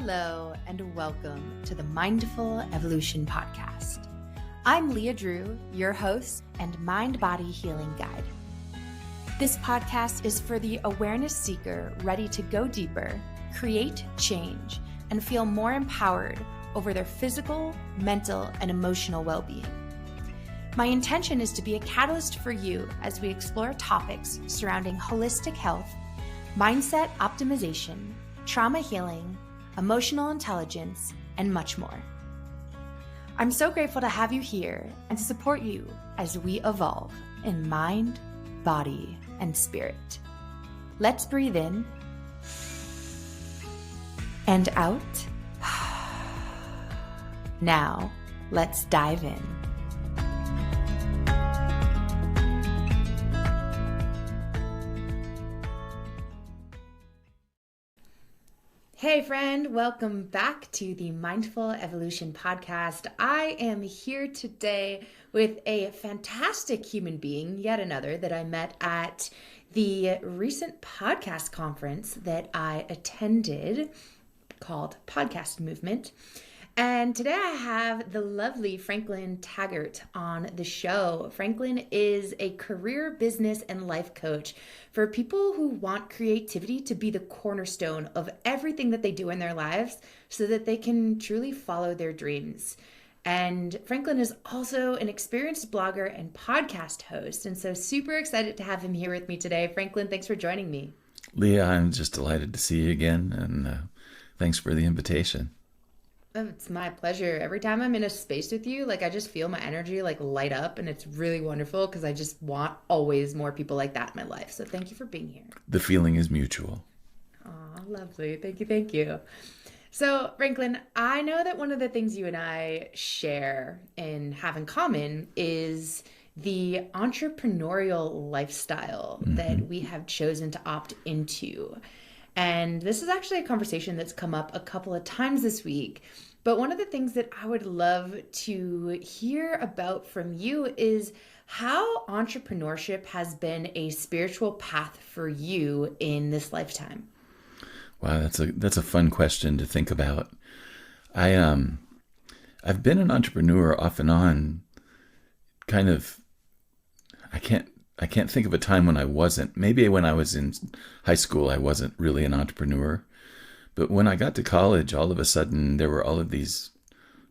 Hello, and welcome to the Mindful Evolution Podcast. I'm Leah Drew, your host and mind-body healing guide. This podcast is for the awareness seeker ready to go deeper, create change, and feel more empowered over their physical, mental, and emotional well-being. My intention is to be a catalyst for you as we explore topics surrounding holistic health, mindset optimization, trauma healing, emotional intelligence, and much more. I'm so grateful to have you here and to support you as we evolve in mind, body, and spirit. Let's breathe in and out. Now, let's dive in. Hey friend, welcome back to the Mindful Evolution Podcast. I am here today with a fantastic human being, yet another, that I met at the recent podcast conference that I attended called Podcast Movement. And today I have the lovely Franklin Taggart on the show. Franklin is a career, business, and life coach for people who want creativity to be the cornerstone of everything that they do in their lives so that they can truly follow their dreams. And Franklin is also an experienced blogger and podcast host. And so super excited to have him here with me today. Franklin, thanks for joining me. Leah, I'm just delighted to see you again. And thanks for the invitation. Oh, it's my pleasure. Every time I'm in a space with you, I just feel my energy light up, and it's really wonderful because I just want always more people like that in my life. So thank you for being here. The feeling is mutual. Oh, lovely. Thank you. So Franklin, I know that one of the things you and I share and have in common is the entrepreneurial lifestyle that we have chosen to opt into. And this is actually a conversation that's come up a couple of times this week. But one of the things that I would love to hear about from you is how entrepreneurship has been a spiritual path for you in this lifetime. Wow, that's a fun question to think about. I've been an entrepreneur off and on. I can't think of a time when I wasn't. Maybe when I was in high school, I wasn't really an entrepreneur. But when I got to college, all of a sudden, there were all of these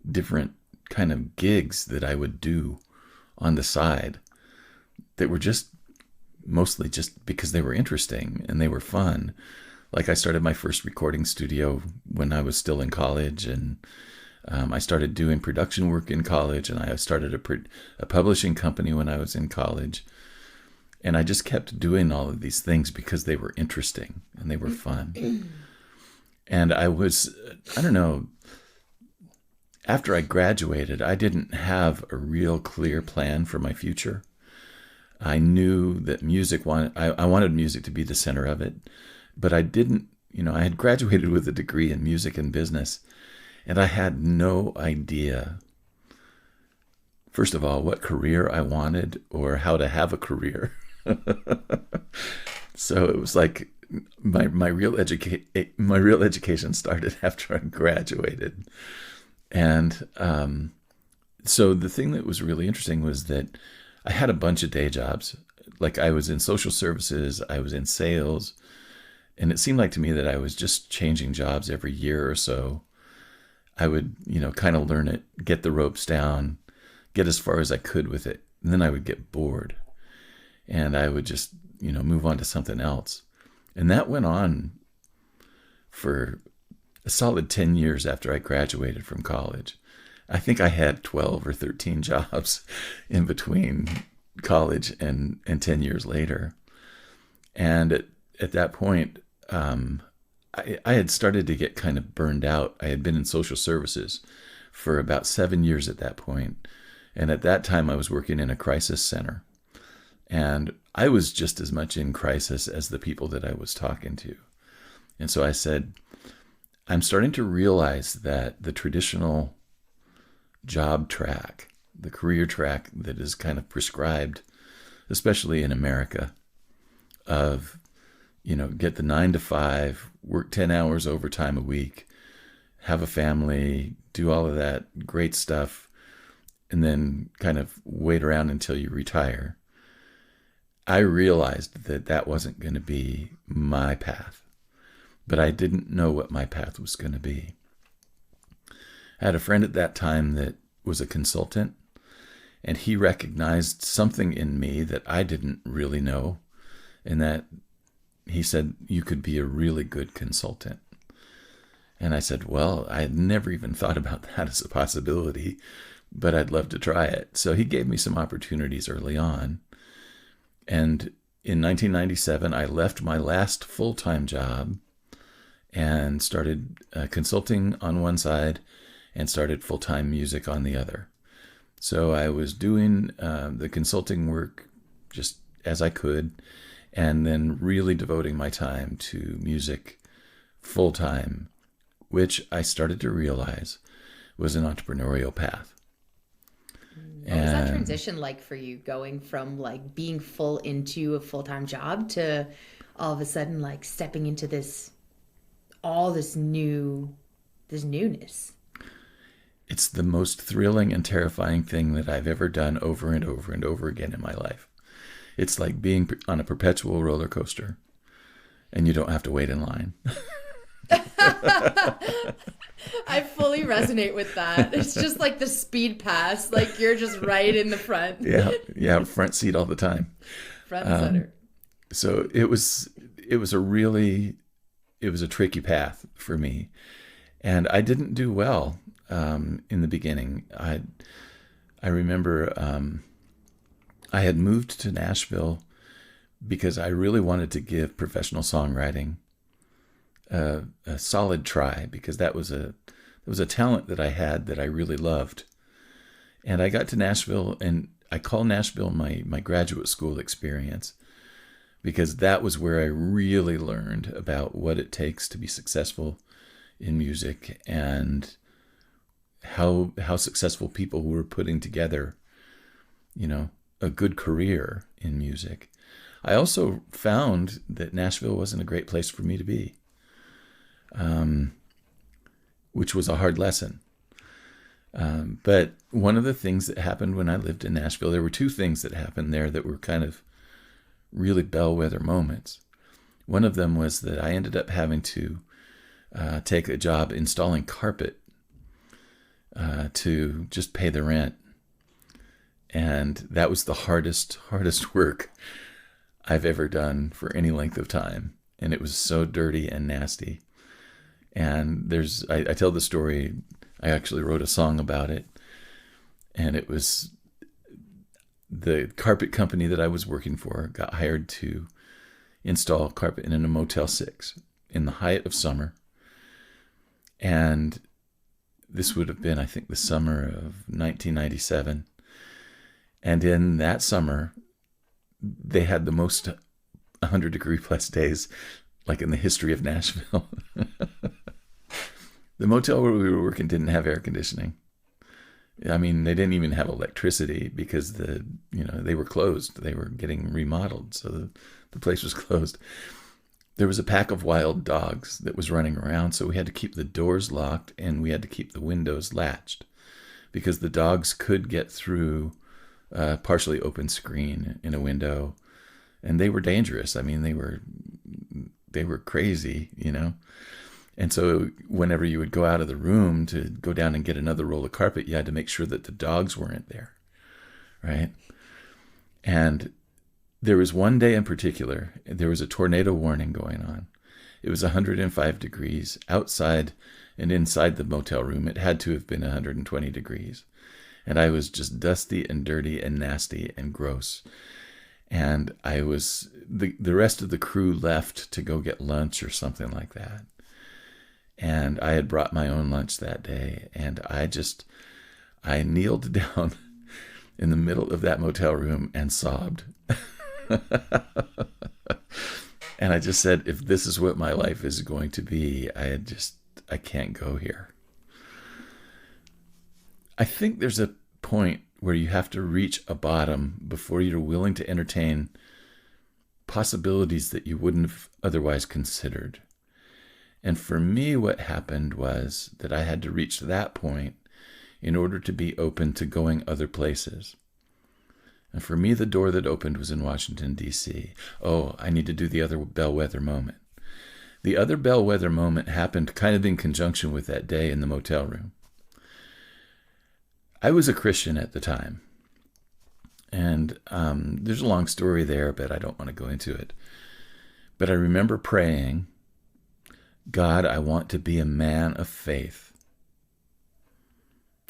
different kind of gigs that I would do on the side that were just mostly just because they were interesting and they were fun. Like I started my first recording studio when I was still in college, and I started doing production work in college, and I started a publishing company when I was in college. And I just kept doing all of these things because they were interesting and they were fun. And I don't know, after I graduated, I didn't have a real clear plan for my future. I knew that I wanted music to be the center of it, but I didn't, I had graduated with a degree in music and business, and I had no idea, first of all, what career I wanted or how to have a career. So it was like my real education started after I graduated. And so the thing that was really interesting was that I had a bunch of day jobs. Like I was in social services, I was in sales, and it seemed like to me that I was just changing jobs every year or so. I would, kind of learn it, get the ropes down, get as far as I could with it, and then I would get bored. And I would just, move on to something else. And that went on for a solid 10 years after I graduated from college. I think I had 12 or 13 jobs in between college and 10 years later. And at that point, I had started to get kind of burned out. I had been in social services for about 7 years at that point. And at that time, I was working in a crisis center. And I was just as much in crisis as the people that I was talking to. And so I said, I'm starting to realize that the traditional job track, the career track that is kind of prescribed, especially in America, of, get the 9 to 5, work 10 hours overtime a week, have a family, do all of that great stuff, and then kind of wait around until you retire. I realized that that wasn't going to be my path, but I didn't know what my path was going to be. I had a friend at that time that was a consultant, and he recognized something in me that I didn't really know, and that he said, you could be a really good consultant. And I said, well, I had never even thought about that as a possibility, but I'd love to try it. So he gave me some opportunities early on. And in 1997, I left my last full-time job and started consulting on one side and started full-time music on the other. So I was doing the consulting work just as I could, and then really devoting my time to music full-time, which I started to realize was an entrepreneurial path. What was that transition like for you, going from like being full into a full-time job to all of a sudden like stepping into this newness? It's the most thrilling and terrifying thing that I've ever done over and over and over again in my life. It's like being on a perpetual roller coaster, and you don't have to wait in line. I fully resonate with that. It's just like the speed pass, like you're just right in the front. Yeah, front seat all the time. Front and center. So it was a tricky path for me, and I didn't do well in the beginning. I remember I had moved to Nashville because I really wanted to give professional songwriting a solid try, because that was a talent that I had that I really loved. And I got to Nashville, and I call Nashville my graduate school experience, because that was where I really learned about what it takes to be successful in music, and how successful people were putting together, a good career in music. I also found that Nashville wasn't a great place for me to be, which was a hard lesson. But one of the things that happened when I lived in Nashville, there were two things that happened there that were kind of really bellwether moments. One of them was that I ended up having to take a job installing carpet to just pay the rent. And that was the hardest work I've ever done for any length of time. And it was so dirty and nasty. And I tell the story, I actually wrote a song about it. And it was the carpet company that I was working for got hired to install carpet in a Motel 6 in the height of summer. And this would have been, I think, the summer of 1997. And in that summer, they had the most 100-degree plus days, like in the history of Nashville. The motel where we were working didn't have air conditioning. I mean, they didn't even have electricity because they were closed. They were getting remodeled, so the place was closed. There was a pack of wild dogs that was running around, so we had to keep the doors locked and we had to keep the windows latched, because the dogs could get through a partially open screen in a window, and they were dangerous. I mean, they were crazy, And so whenever you would go out of the room to go down and get another roll of carpet, you had to make sure that the dogs weren't there, right? And there was one day in particular, there was a tornado warning going on. It was 105 degrees outside, and inside the motel room, it had to have been 120 degrees. And I was just dusty and dirty and nasty and gross. And I was, the rest of the crew left to go get lunch or something like that. And I had brought my own lunch that day. And I kneeled down in the middle of that motel room and sobbed. And I just said, if this is what my life is going to be, I can't go here. I think there's a point where you have to reach a bottom before you're willing to entertain possibilities that you wouldn't have otherwise considered. And for me, what happened was that I had to reach that point in order to be open to going other places. And for me, the door that opened was in Washington, D.C. Oh, I need to do the other bellwether moment. The other bellwether moment happened kind of in conjunction with that day in the motel room. I was a Christian at the time. And there's a long story there, but I don't want to go into it. But I remember praying, God, I want to be a man of faith.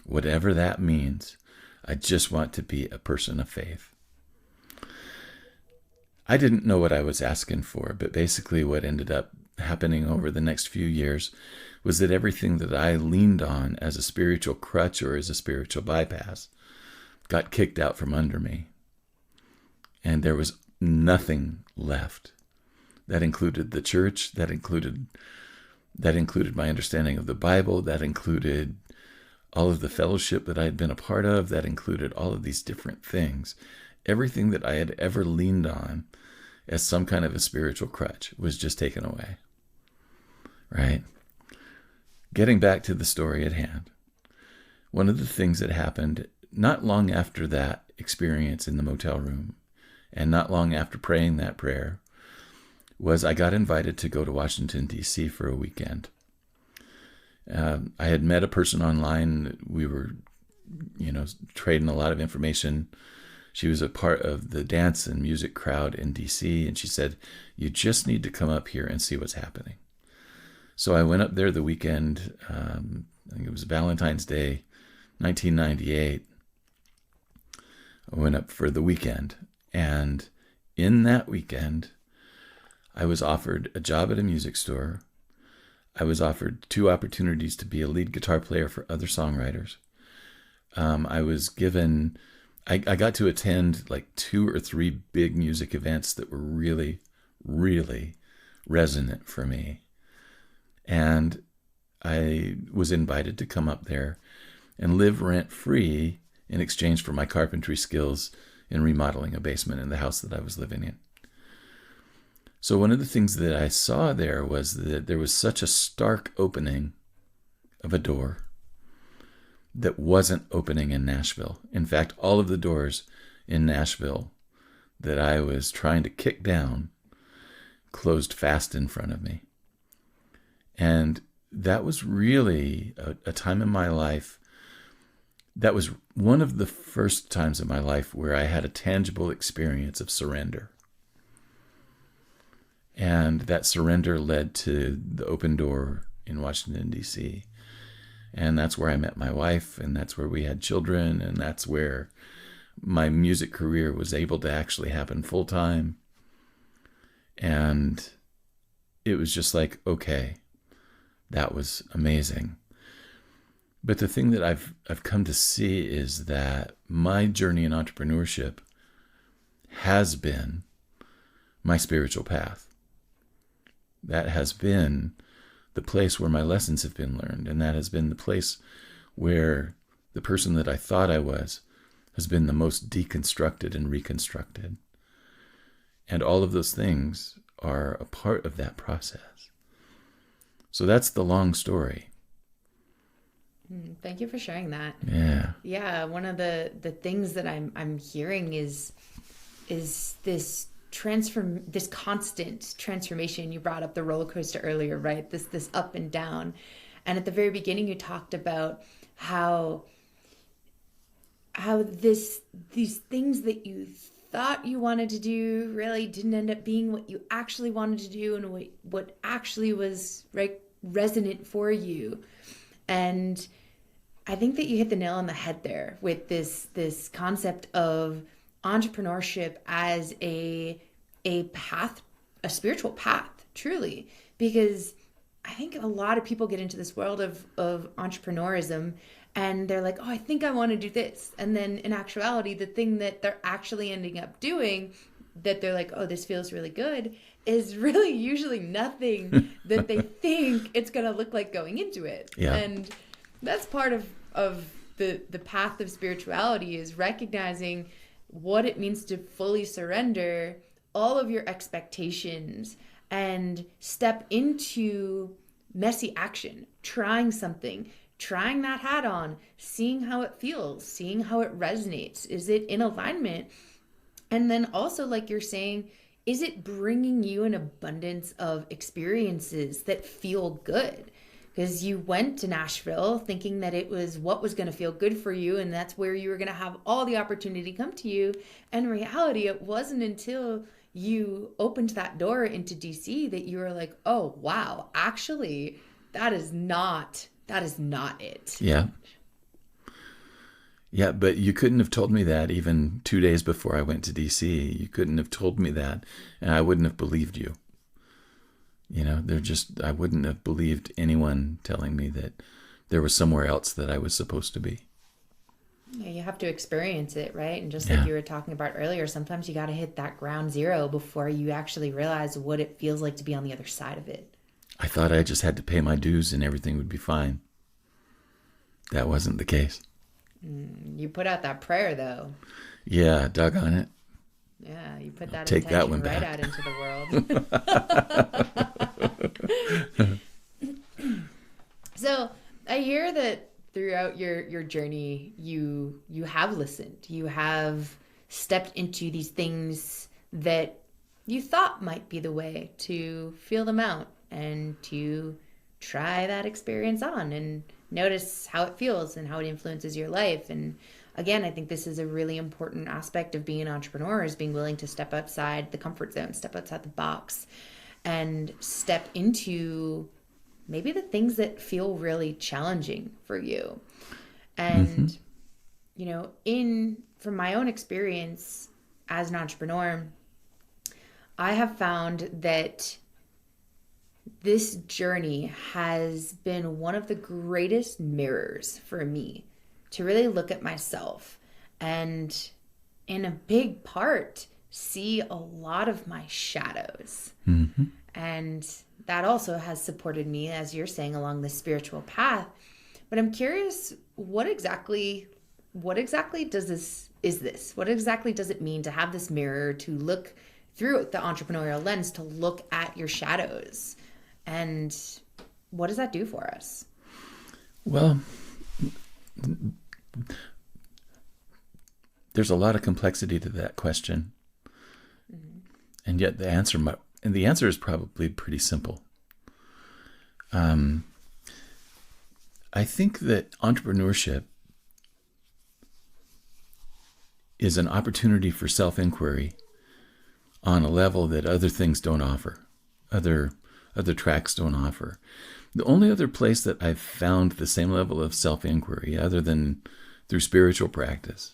Whatever that means, I just want to be a person of faith. I didn't know what I was asking for, but basically what ended up happening over the next few years was that everything that I leaned on as a spiritual crutch or as a spiritual bypass got kicked out from under me. And there was nothing left. That included the church, that included my understanding of the Bible, that included all of the fellowship that I had been a part of, that included all of these different things. Everything that I had ever leaned on as some kind of a spiritual crutch was just taken away. Right? Getting back to the story at hand, one of the things that happened not long after that experience in the motel room, and not long after praying that prayer, was I got invited to go to Washington, D.C. for a weekend. I had met a person online. We were, trading a lot of information. She was a part of the dance and music crowd in D.C., and she said, you just need to come up here and see what's happening. So I went up there the weekend. I think it was Valentine's Day, 1998. I went up for the weekend. And in that weekend, I was offered a job at a music store. I was offered 2 opportunities to be a lead guitar player for other songwriters. I was given, I got to attend like 2 or 3 big music events that were really, really resonant for me. And I was invited to come up there and live rent-free in exchange for my carpentry skills in remodeling a basement in the house that I was living in. So one of the things that I saw there was that there was such a stark opening of a door that wasn't opening in Nashville. In fact, all of the doors in Nashville that I was trying to kick down closed fast in front of me. And that was really a time in my life. That was one of the first times in my life where I had a tangible experience of surrender. And that surrender led to the open door in Washington, D.C. And that's where I met my wife, and that's where we had children, and that's where my music career was able to actually happen full time. And it was just like, okay, that was amazing. But the thing that I've come to see is that my journey in entrepreneurship has been my spiritual path. That has been the place where my lessons have been learned, and that has been the place where the person that I thought I was has been the most deconstructed and reconstructed. And all of those things are a part of that process. So that's the long story. Thank you for sharing that. Yeah. Yeah, one of the things that I'm hearing is this this constant transformation. You brought up the roller coaster earlier, right? This up and down. And at the very beginning you talked about how these things that you thought you wanted to do really didn't end up being what you actually wanted to do, and what actually was resonant for you. And I think that you hit the nail on the head there with this concept of entrepreneurship as a path, a spiritual path, truly. Because I think a lot of people get into this world of entrepreneurism and they're like, oh, I think I want to do this. And then in actuality, the thing that they're actually ending up doing that they're like, oh, this feels really good, is really usually nothing that they think it's going to look like going into it. Yeah. And that's part of the path of spirituality, is recognizing what it means to fully surrender all of your expectations and step into messy action, trying something, trying that hat on, seeing how it feels, seeing how it resonates. Is it in alignment? And then also, like you're saying, is it bringing you an abundance of experiences that feel good? Because you went to Nashville thinking that it was what was going to feel good for you, and that's where you were going to have all the opportunity come to you. And in reality, it wasn't until you opened that door into DC that you were like, oh, wow, actually, that is not it. Yeah. Yeah, but you couldn't have told me that even 2 days before I went to DC. You couldn't have told me that, and I wouldn't have believed you. I wouldn't have believed anyone telling me that there was somewhere else that I was supposed to be. Yeah, you have to experience it, right? And just like you were talking about earlier, sometimes you got to hit that ground zero before you actually realize what it feels like to be on the other side of it. I thought I just had to pay my dues and everything would be fine. That wasn't the case. You put out that prayer, though. Yeah, doggone it. Yeah, you put that Take that intention one right back out into the world. So I hear that throughout your journey, you have listened. You have stepped into these things that you thought might be the way to feel them out and to try that experience on and notice how it feels and how it influences your life. And again, I think this is a really important aspect of being an entrepreneur, is being willing to step outside the comfort zone, step outside the box, and step into maybe the things that feel really challenging for you. And, from my own experience as an entrepreneur, I have found that this journey has been one of the greatest mirrors for me to really look at myself and, in a big part, see a lot of my shadows. Mm-hmm. And that also has supported me, as you're saying, along this spiritual path. But I'm curious, what exactly does this? What exactly does it mean to have this mirror, to look through the entrepreneurial lens, to look at your shadows? And what does that do for us? Well, there's a lot of complexity to that question. Mm-hmm. And yet the answer is probably pretty simple. I think that entrepreneurship is an opportunity for self-inquiry on a level that other things don't offer, other tracks don't offer. The only other place that I've found the same level of self-inquiry, other than through spiritual practice,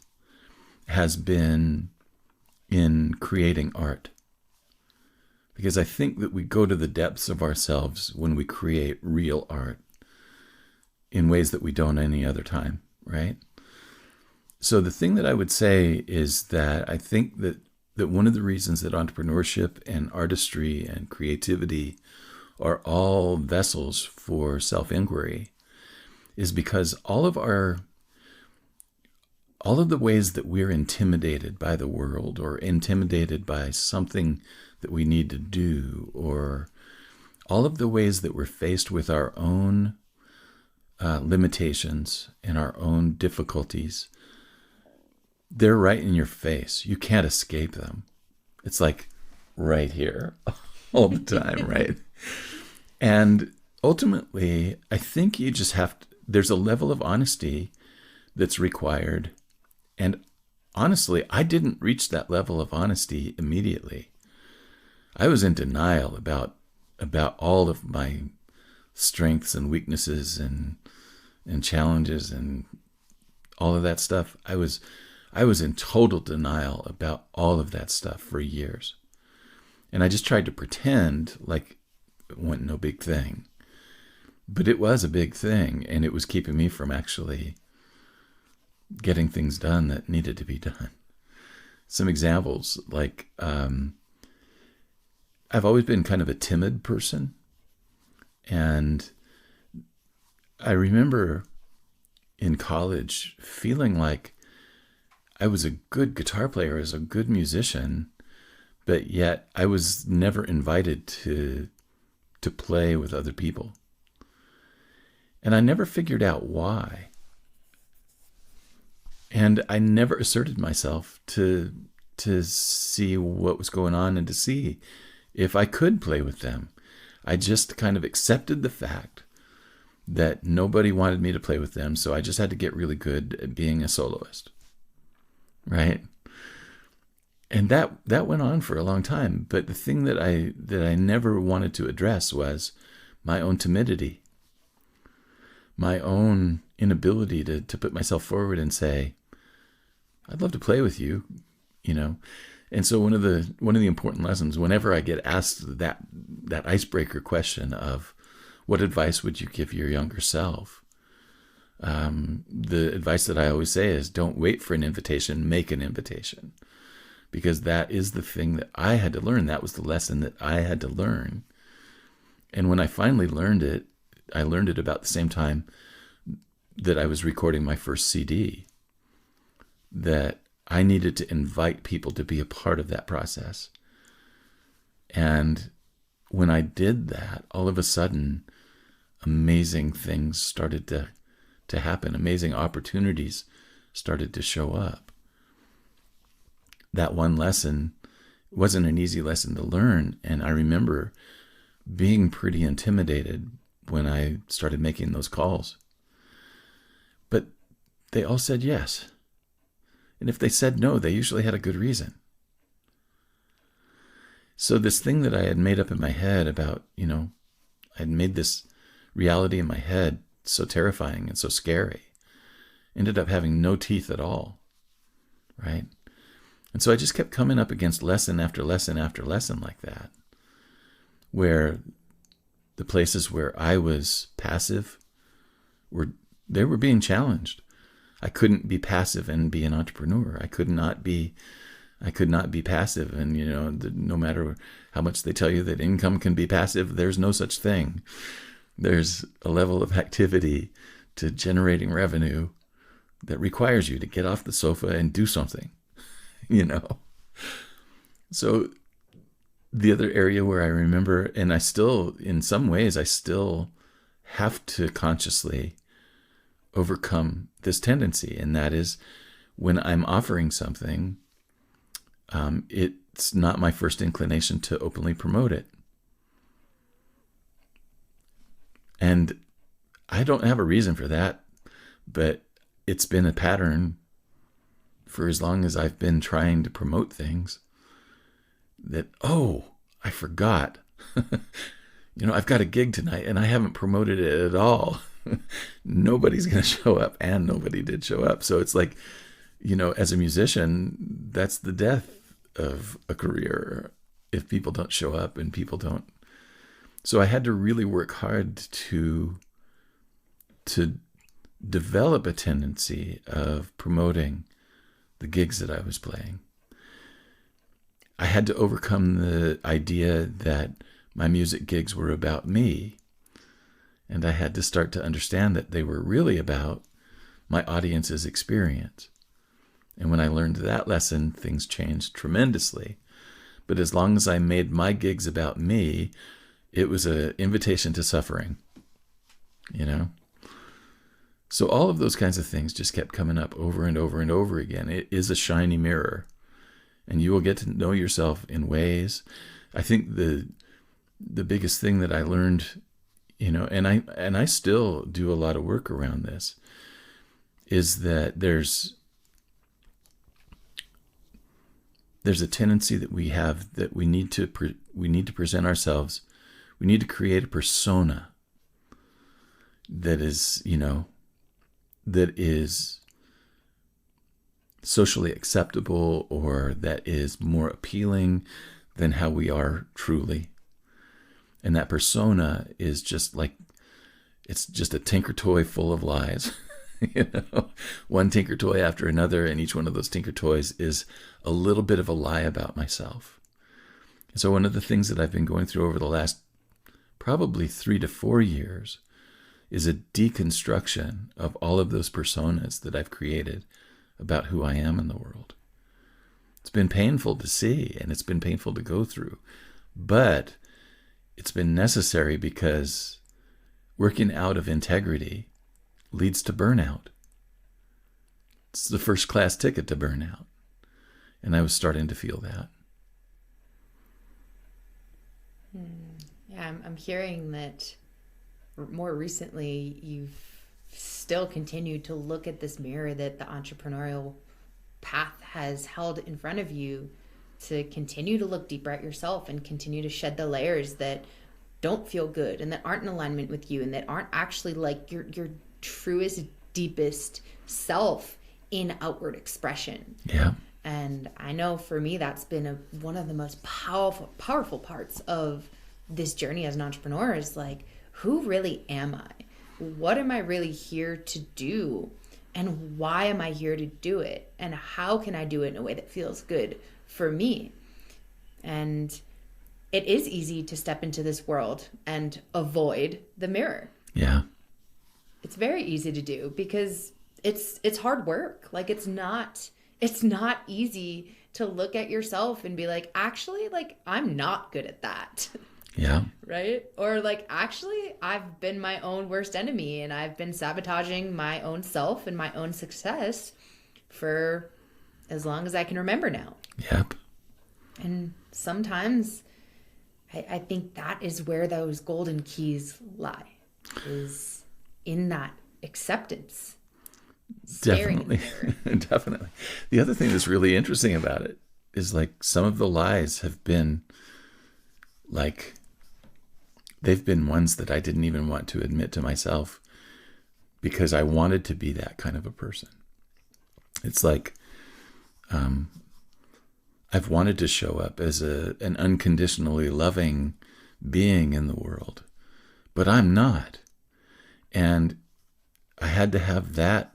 has been in creating art. Because I think that we go to the depths of ourselves when we create real art in ways that we don't any other time, right? So the thing that I would say is that I think that one of the reasons that entrepreneurship and artistry and creativity are all vessels for self-inquiry is because all of the ways that we're intimidated by the world, or intimidated by something that we need to do, or all of the ways that we're faced with our own limitations and our own difficulties, they're right in your face. You can't escape them. It's like right here all the time, right? And ultimately, I think you just there's a level of honesty that's required. And honestly, I didn't reach that level of honesty immediately. I was in denial about all of my strengths and weaknesses and challenges and all of that stuff. I was in total denial about all of that stuff for years. And I just tried to pretend like it wasn't no big thing. But it was a big thing, and it was keeping me from actually getting things done that needed to be done. Some examples, like I've always been kind of a timid person. And I remember in college feeling like I was a good guitar player, I was a good musician, but yet I was never invited to play with other people. And I never figured out why. And I never asserted myself to see what was going on and to see if I could play with them. I just kind of accepted the fact that nobody wanted me to play with them, so I just had to get really good at being a soloist, right? And that went on for a long time. But the thing that I never wanted to address was my own timidity, my own inability to put myself forward and say, I'd love to play with you, you know. And so one of the important lessons, whenever I get asked that icebreaker question of what advice would you give your younger self, the advice that I always say is don't wait for an invitation, make an invitation. Because that is the thing that I had to learn. That was the lesson that I had to learn. And when I finally learned it, I learned it about the same time that I was recording my first CD, that I needed to invite people to be a part of that process. And when I did that, all of a sudden, amazing things started to happen. Amazing opportunities started to show up. That one lesson wasn't an easy lesson to learn. And I remember being pretty intimidated when I started making those calls. But they all said yes. And if they said no, they usually had a good reason. So this thing that I had made up in my head about, I had made this reality in my head so terrifying and so scary, ended up having no teeth at all, right? And so I just kept coming up against lesson after lesson after lesson like that, where the places where I was passive were being challenged. I couldn't be passive and be an entrepreneur. I could not be passive. And, no matter how much they tell you that income can be passive, there's no such thing. There's a level of activity to generating revenue that requires you to get off the sofa and do something, So the other area where I remember, and I still, in some ways, I still have to consciously overcome this tendency, and that is when I'm offering something, it's not my first inclination to openly promote it. And I don't have a reason for that, but it's been a pattern for as long as I've been trying to promote things that, I forgot. I've got a gig tonight and I haven't promoted it at all. Nobody's going to show up, and nobody did show up. So it's like, as a musician, that's the death of a career if people don't show up and people don't. So I had to really work hard to develop a tendency of promoting the gigs that I was playing. I had to overcome the idea that my music gigs were about me. And I had to start to understand that they were really about my audience's experience. And when I learned that lesson, things changed tremendously. But as long as I made my gigs about me, it was an invitation to suffering, So all of those kinds of things just kept coming up over and over and over again. It is a shiny mirror, and you will get to know yourself in ways. I think the biggest thing that I learned, and I still do a lot of work around this, is that there's a tendency that we have that we need to present ourselves. We need to create a persona that is, that is socially acceptable, or that is more appealing than how we are truly. And that persona is just like, it's just a tinker toy full of lies. One tinker toy after another, and each one of those tinker toys is a little bit of a lie about myself. And so one of the things that I've been going through over the last probably 3 to 4 years is a deconstruction of all of those personas that I've created about who I am in the world. It's been painful to see, and it's been painful to go through, but it's been necessary, because working out of integrity leads to burnout. It's the first class ticket to burnout. And I was starting to feel that. Yeah, I'm hearing that more recently you've still continued to look at this mirror that the entrepreneurial path has held in front of you, to continue to look deeper at yourself and continue to shed the layers that don't feel good and that aren't in alignment with you and that aren't actually like your truest, deepest self in outward expression. Yeah. And I know for me, that's been one of the most powerful parts of this journey as an entrepreneur, is like, who really am I? What am I really here to do? And why am I here to do it? And how can I do it in a way that feels good for me? And it is easy to step into this world and avoid the mirror. Yeah. It's very easy to do because it's hard work. Like it's not easy to look at yourself and be like, actually, like I'm not good at that. Yeah. Right? Or like, actually, I've been my own worst enemy and I've been sabotaging my own self and my own success for as long as I can remember now. Yep. And sometimes I think that is where those golden keys lie, is in that acceptance. Definitely. Definitely. The other thing that's really interesting about it is like some of the lies have been like, they've been ones that I didn't even want to admit to myself because I wanted to be that kind of a person. It's like, I've wanted to show up as an unconditionally loving being in the world, but I'm not. And I had to have that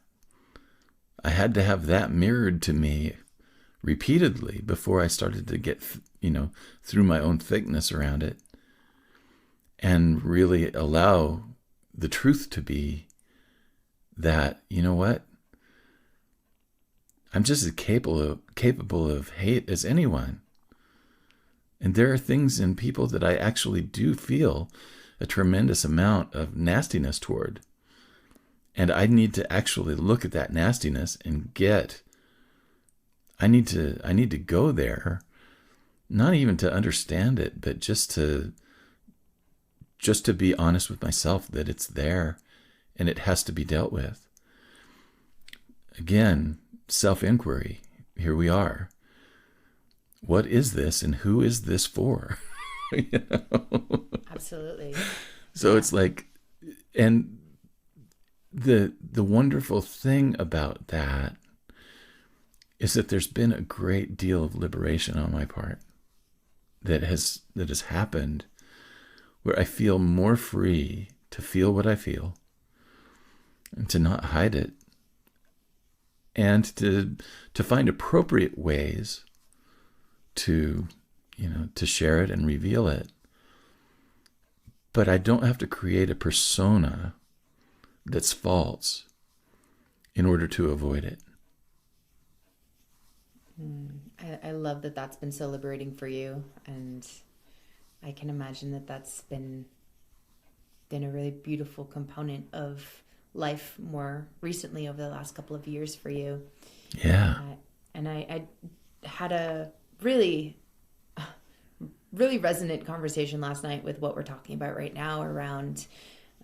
mirrored to me repeatedly before I started to get, through my own thickness around it and really allow the truth to be that, you know what? I'm just as capable of hate as anyone. And there are things in people that I actually do feel a tremendous amount of nastiness toward. And I need to actually look at that nastiness and I need to go there, not even to understand it, but just to be honest with myself that it's there and it has to be dealt with. Again, self-inquiry. Here we are. What is this and who is this for? Absolutely. So it's like, and the wonderful thing about that is that there's been a great deal of liberation on my part that has happened, where I feel more free to feel what I feel and to not hide it, and to find appropriate ways to share it and reveal it. But I don't have to create a persona that's false in order to avoid it. I love that that's been so liberating for you, and I can imagine that that's been a really beautiful component of life more recently over the last couple of years for you. Yeah. And I had a really resonant conversation last night with what we're talking about right now around,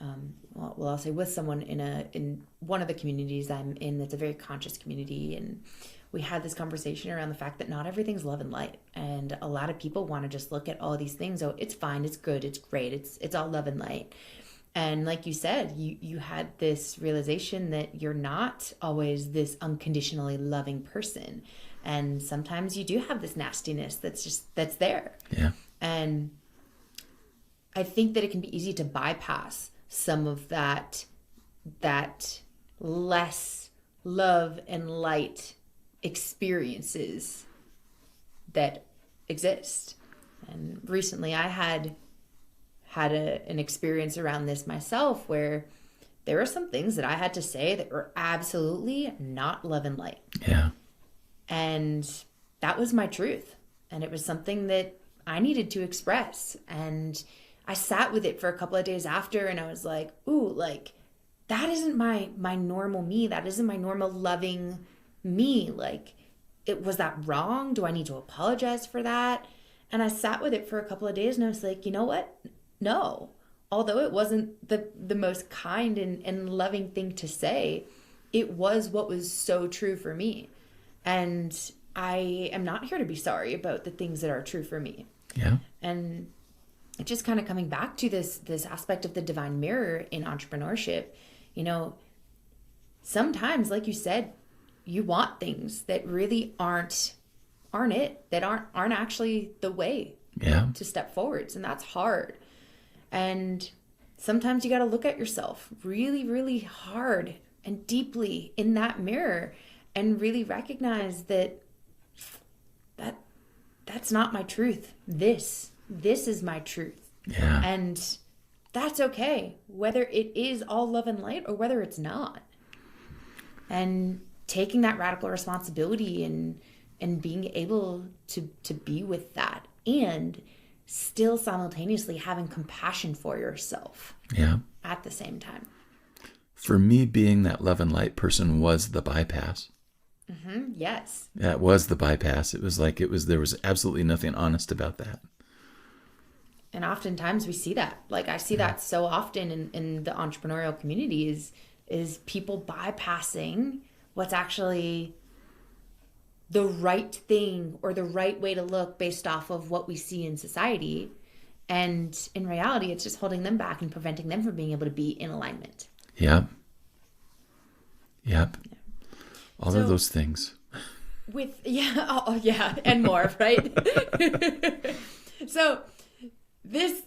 I'll say with someone in one of the communities I'm in that's a very conscious community, and we had this conversation around the fact that not everything's love and light, and a lot of people want to just look at all these things. Oh, it's fine, it's good, it's great, it's all love and light. And like you said, you had this realization that you're not always this unconditionally loving person. And sometimes you do have this nastiness that's there. Yeah. And I think that it can be easy to bypass some of that less love and light experiences that exist. And recently I had an experience around this myself, where there were some things that I had to say that were absolutely not love and light. Yeah. And that was my truth. And it was something that I needed to express. And I sat with it for a couple of days after, and I was like, ooh, like that isn't my normal me. That isn't my normal loving me. Like, it was that wrong? Do I need to apologize for that? And I sat with it for a couple of days, and I was like, you know what? No. Although it wasn't the most kind and loving thing to say, it was what was so true for me. And I am not here to be sorry about the things that are true for me. Yeah. And just kind of coming back to this aspect of the divine mirror in entrepreneurship, you know, sometimes, like you said, you want things that really aren't it, that aren't actually the way to step forwards. And that's hard. And sometimes you got to look at yourself really, really hard and deeply in that mirror and really recognize that's not my truth. This is my truth. Yeah. And that's okay, whether it is all love and light or whether it's not. And taking that radical responsibility and being able to be with that, and still simultaneously having compassion for yourself at the same time. For me, being that love and light person was the bypass. Mm-hmm. Yes. That was the bypass. It was like there was absolutely nothing honest about that. And oftentimes we see that. Like, I see that so often in the entrepreneurial community is people bypassing what's actually the right thing or the right way to look based off of what we see in society. And in reality, it's just holding them back and preventing them from being able to be in alignment. Yep. All of those things. And more, right? So this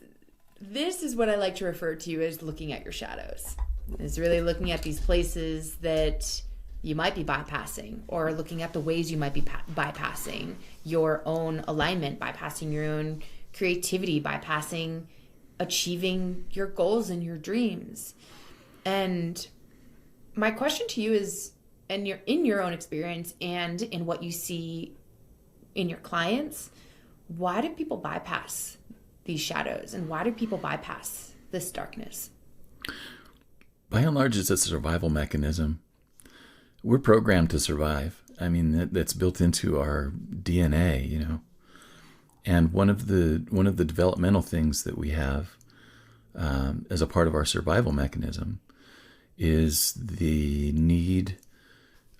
is what I like to refer to as looking at your shadows. It's really looking at these places that you might be bypassing, or looking at the ways you might be bypassing your own alignment, bypassing your own creativity, bypassing achieving your goals and your dreams. And my question to you is, and you're in your own experience and in what you see in your clients, why do people bypass these shadows, and why do people bypass this darkness? By and large, it's a survival mechanism. We're programmed to survive. I mean, that's built into our DNA, you know. And one of the developmental things that we have as a part of our survival mechanism is the need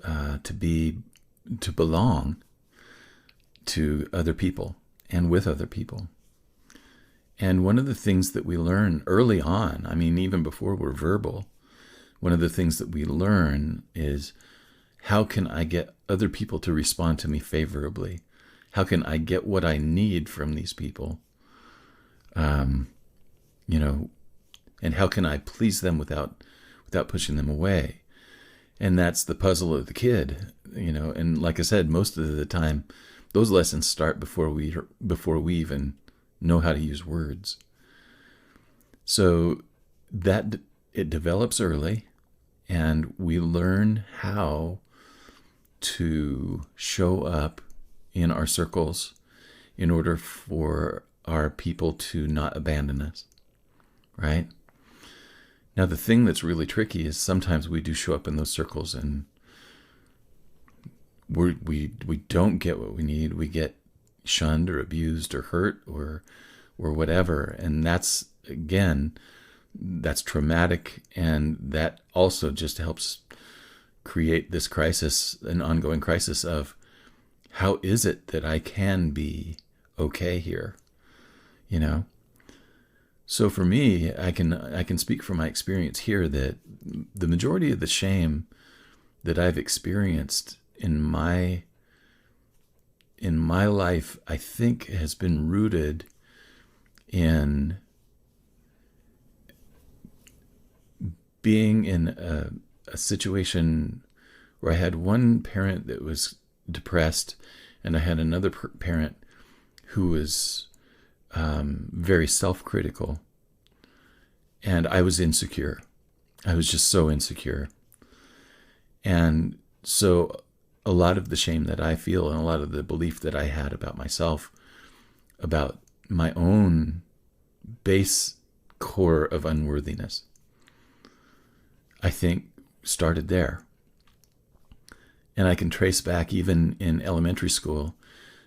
to belong to other people and with other people. And one of the things that we learn early on, I mean, even before we're verbal, one of the things that we learn is, how can I get other people to respond to me favorably? How can I get what I need from these people? You know, and how can I please them without pushing them away? And that's the puzzle of the kid, you know. And like I said, most of the time, those lessons start before we even know how to use words. So that it develops early, and we learn how to show up in our circles in order for our people to not abandon us, right? Now, the thing that's really tricky is sometimes we do show up in those circles and we don't get what we need. We get shunned or abused or hurt or whatever. And that's, again, that's traumatic. And that also just helps create this crisis, an ongoing crisis of, how is it that I can be okay here? You know? So for me, I can speak from my experience here that the majority of the shame that I've experienced in my life, I think, has been rooted in being in a situation where I had one parent that was depressed, and I had another parent who was very self-critical, and I was insecure. I was just so insecure. And so a lot of the shame that I feel and a lot of the belief that I had about myself, about my own base core of unworthiness, I think, started there. And I can trace back even in elementary school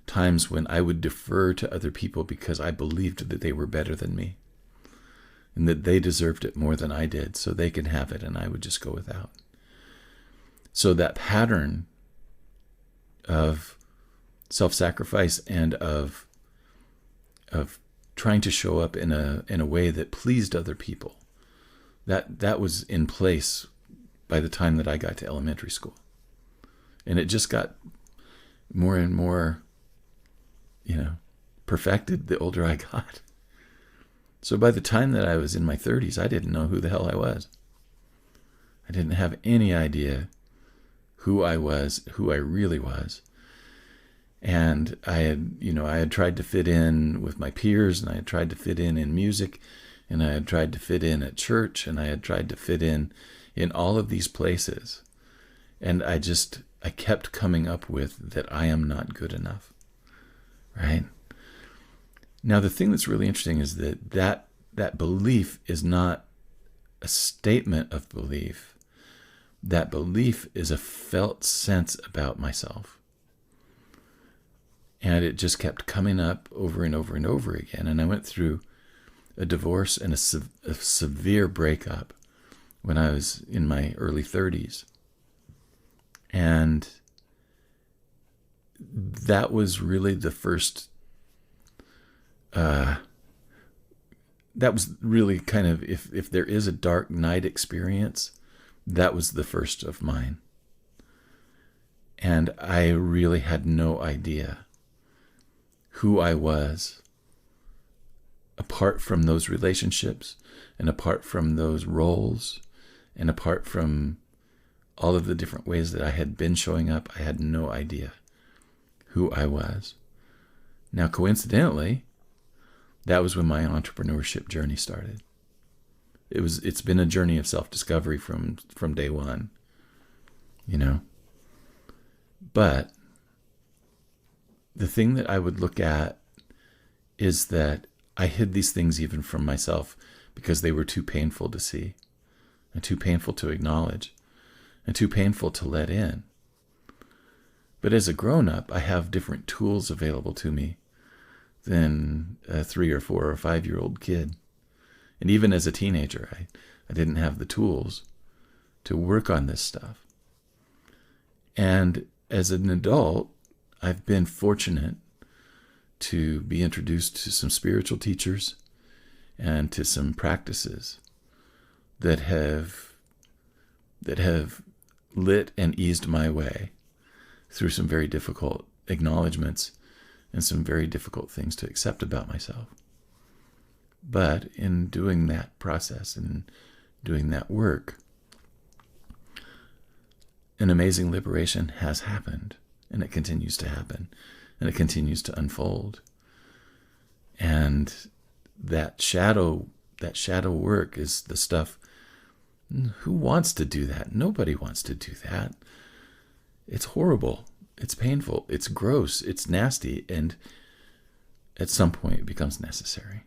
times when I would defer to other people because I believed that they were better than me and that they deserved it more than I did, so they could have it and I would just go without. So that pattern of self-sacrifice and of trying to show up in a way that pleased other people, that was in place by the time that I got to elementary school. And it just got more and more, perfected the older I got. So by the time that I was in my 30s, I didn't know who the hell I was. I didn't have any idea who I was, who I really was. And I had tried to fit in with my peers, and I had tried to fit in music, and I had tried to fit in at church, and I had tried to fit in all of these places. And I kept coming up with that I am not good enough, right? Now, the thing that's really interesting is that belief is not a statement of belief. That belief is a felt sense about myself. And it just kept coming up over and over and over again. And I went through a divorce and a severe breakup when I was in my early 30s. And that was really the first, that was really kind of, if there is a dark night experience, that was the first of mine. And I really had no idea who I was apart from those relationships and apart from those roles and apart from all of the different ways that I had been showing up. I had no idea who I was. Now, coincidentally, that was when my entrepreneurship journey started. It's been a journey of self-discovery from day one, But the thing that I would look at is that I hid these things even from myself because they were too painful to see and too painful to acknowledge and too painful to let in. But as a grown-up, I have different tools available to me than a 3 or 4 or 5-year-old kid. And even as a teenager, I didn't have the tools to work on this stuff. And as an adult, I've been fortunate to be introduced to some spiritual teachers and to some practices that have lit and eased my way through some very difficult acknowledgments and some very difficult things to accept about myself. But in doing that process and doing that work, an amazing liberation has happened, and it continues to happen, and it continues to unfold. And that shadow work is the stuff. Who wants to do that? Nobody wants to do that. It's horrible. It's painful. It's gross. It's nasty. And at some point it becomes necessary.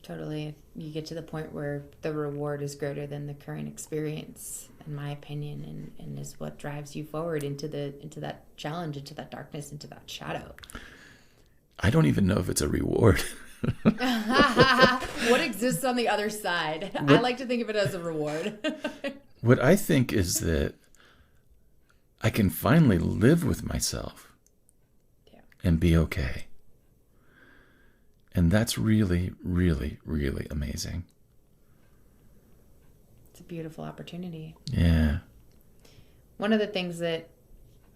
Totally. You get to the point where the reward is greater than the current experience, in my opinion, and is what drives you forward into that challenge, into that darkness, into that shadow. I don't even know if it's a reward. What exists on the other side? I like to think of it as a reward. What I think is that I can finally live with myself and be okay. And that's really, really, really amazing. It's a beautiful opportunity. Yeah. One of the things that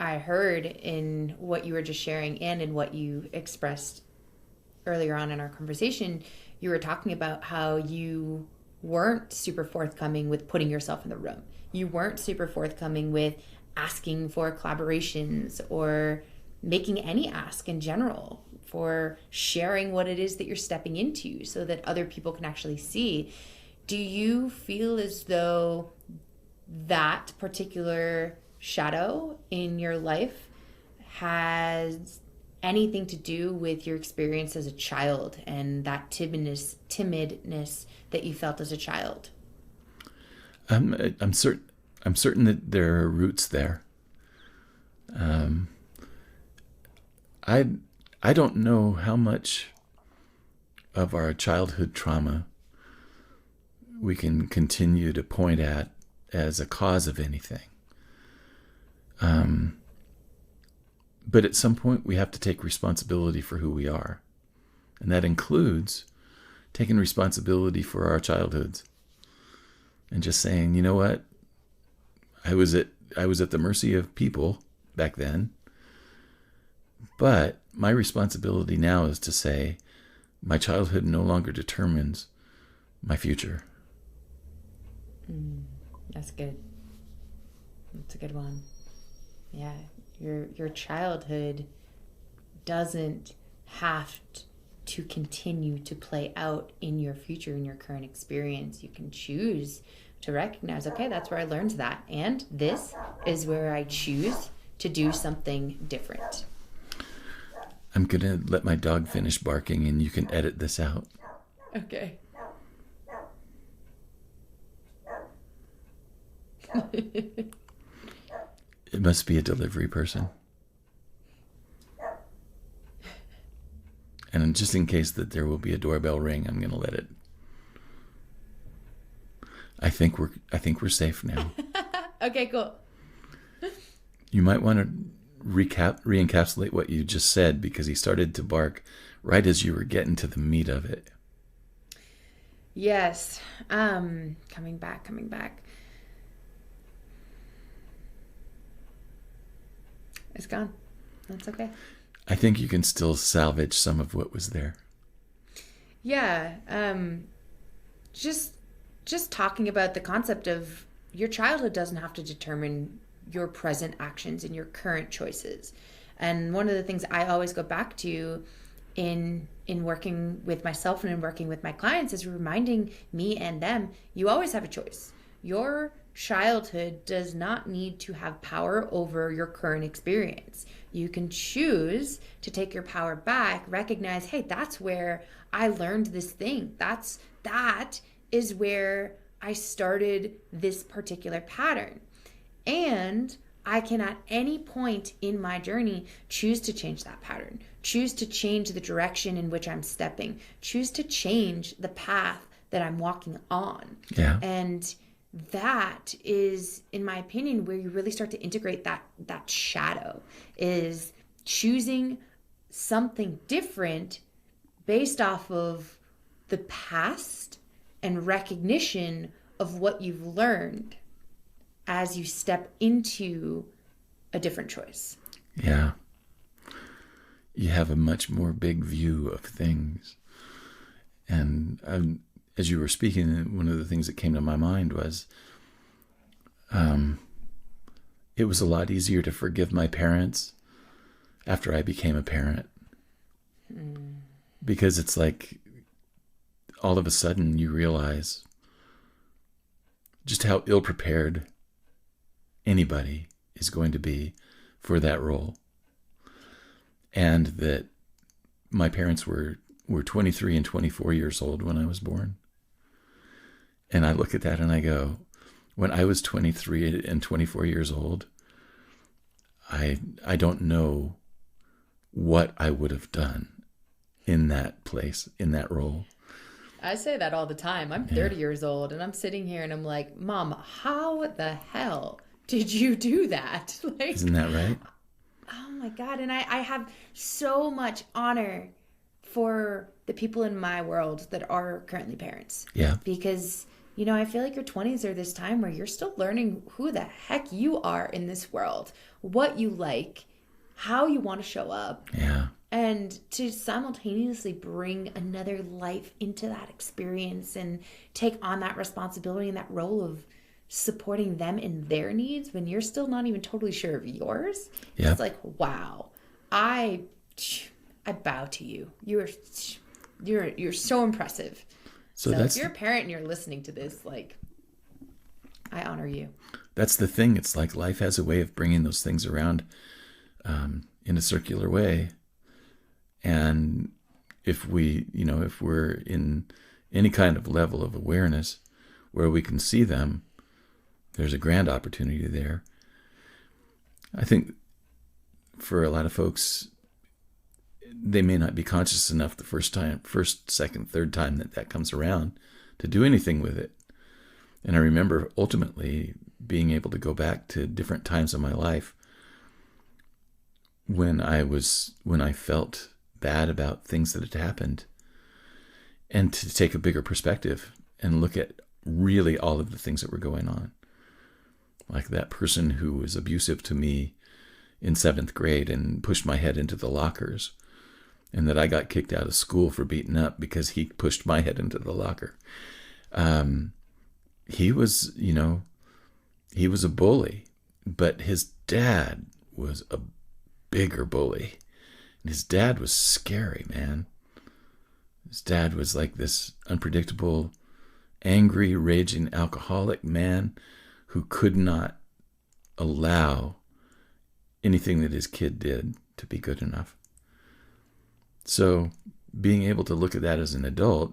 I heard in what you were just sharing and in what you expressed earlier on in our conversation, you were talking about how you weren't super forthcoming with putting yourself in the room. You weren't super forthcoming with asking for collaborations or making any ask in general for sharing what it is that you're stepping into so that other people can actually see. Do you feel as though that particular shadow in your life has anything to do with your experience as a child and that timidness that you felt as a child? I'm certain that there are roots there. I don't know how much of our childhood trauma we can continue to point at as a cause of anything. But at some point we have to take responsibility for who we are. And that includes taking responsibility for our childhoods and just saying, you know what? I was at the mercy of people back then. But my responsibility now is to say my childhood no longer determines my future. That's good. That's a good one. Yeah, your childhood doesn't have to continue to play out in your future, in your current experience. You can choose to recognize, okay, that's where I learned that, and this is where I choose to do something different. I'm going to let my dog finish barking and you can edit this out. Okay. It must be a delivery person. And just in case that there will be a doorbell ring, I'm going to let it. I think we're safe now. Okay, cool. You might want to re-encapsulate what you just said, because he started to bark right as you were getting to the meat of it. Yes. Coming back. It's gone. That's okay. I think you can still salvage some of what was there. Yeah. Just talking about the concept of your childhood doesn't have to determine your present actions and your current choices. And one of the things I always go back to in working with myself and in working with my clients is reminding me and them, you always have a choice. Your childhood does not need to have power over your current experience. You can choose to take your power back, recognize, hey, that's where I learned this thing. That is where I started this particular pattern. And I can at any point in my journey choose to change that pattern, choose to change the direction in which I'm stepping, choose to change the path that I'm walking on. Yeah. And that is, in my opinion, where you really start to integrate that shadow, is choosing something different based off of the past and recognition of what you've learned as you step into a different choice. Yeah. You have a much more big view of things. And as you were speaking, one of the things that came to my mind was it was a lot easier to forgive my parents after I became a parent. Because it's like all of a sudden you realize just how ill-prepared anybody is going to be for that role. And that my parents were 23 and 24 years old when I was born. And I look at that and I go, when I was 23 and 24 years old, I don't know what I would have done in that place, in that role. I say that all the time. I'm 30 years old and I'm sitting here and I'm like, Mom, how the hell did you do that? Like, isn't that right? Oh my God. And I have so much honor for the people in my world that are currently parents. Yeah. Because, you know, I feel like your 20s are this time where you're still learning who the heck you are in this world, what you like, how you want to show up. Yeah. And to simultaneously bring another life into that experience and take on that responsibility and that role of supporting them in their needs when you're still not even totally sure of yours. Yeah. It's like, wow, I bow to you. You're so impressive. So if you're a parent and you're listening to this, like, I honor you. That's the thing. It's like life has a way of bringing those things around in a circular way. And if we're in any kind of level of awareness where we can see them, there's a grand opportunity there. I think for a lot of folks, they may not be conscious enough the first, second, third time that comes around to do anything with it. And I remember ultimately being able to go back to different times of my life when I felt bad about things that had happened, and to take a bigger perspective and look at really all of the things that were going on. Like that person who was abusive to me in 7th grade and pushed my head into the lockers, and that I got kicked out of school for beating up because he pushed my head into the locker. He was a bully, but his dad was a bigger bully. And his dad was scary, man. His dad was like this unpredictable, angry, raging alcoholic man who could not allow anything that his kid did to be good enough. So being able to look at that as an adult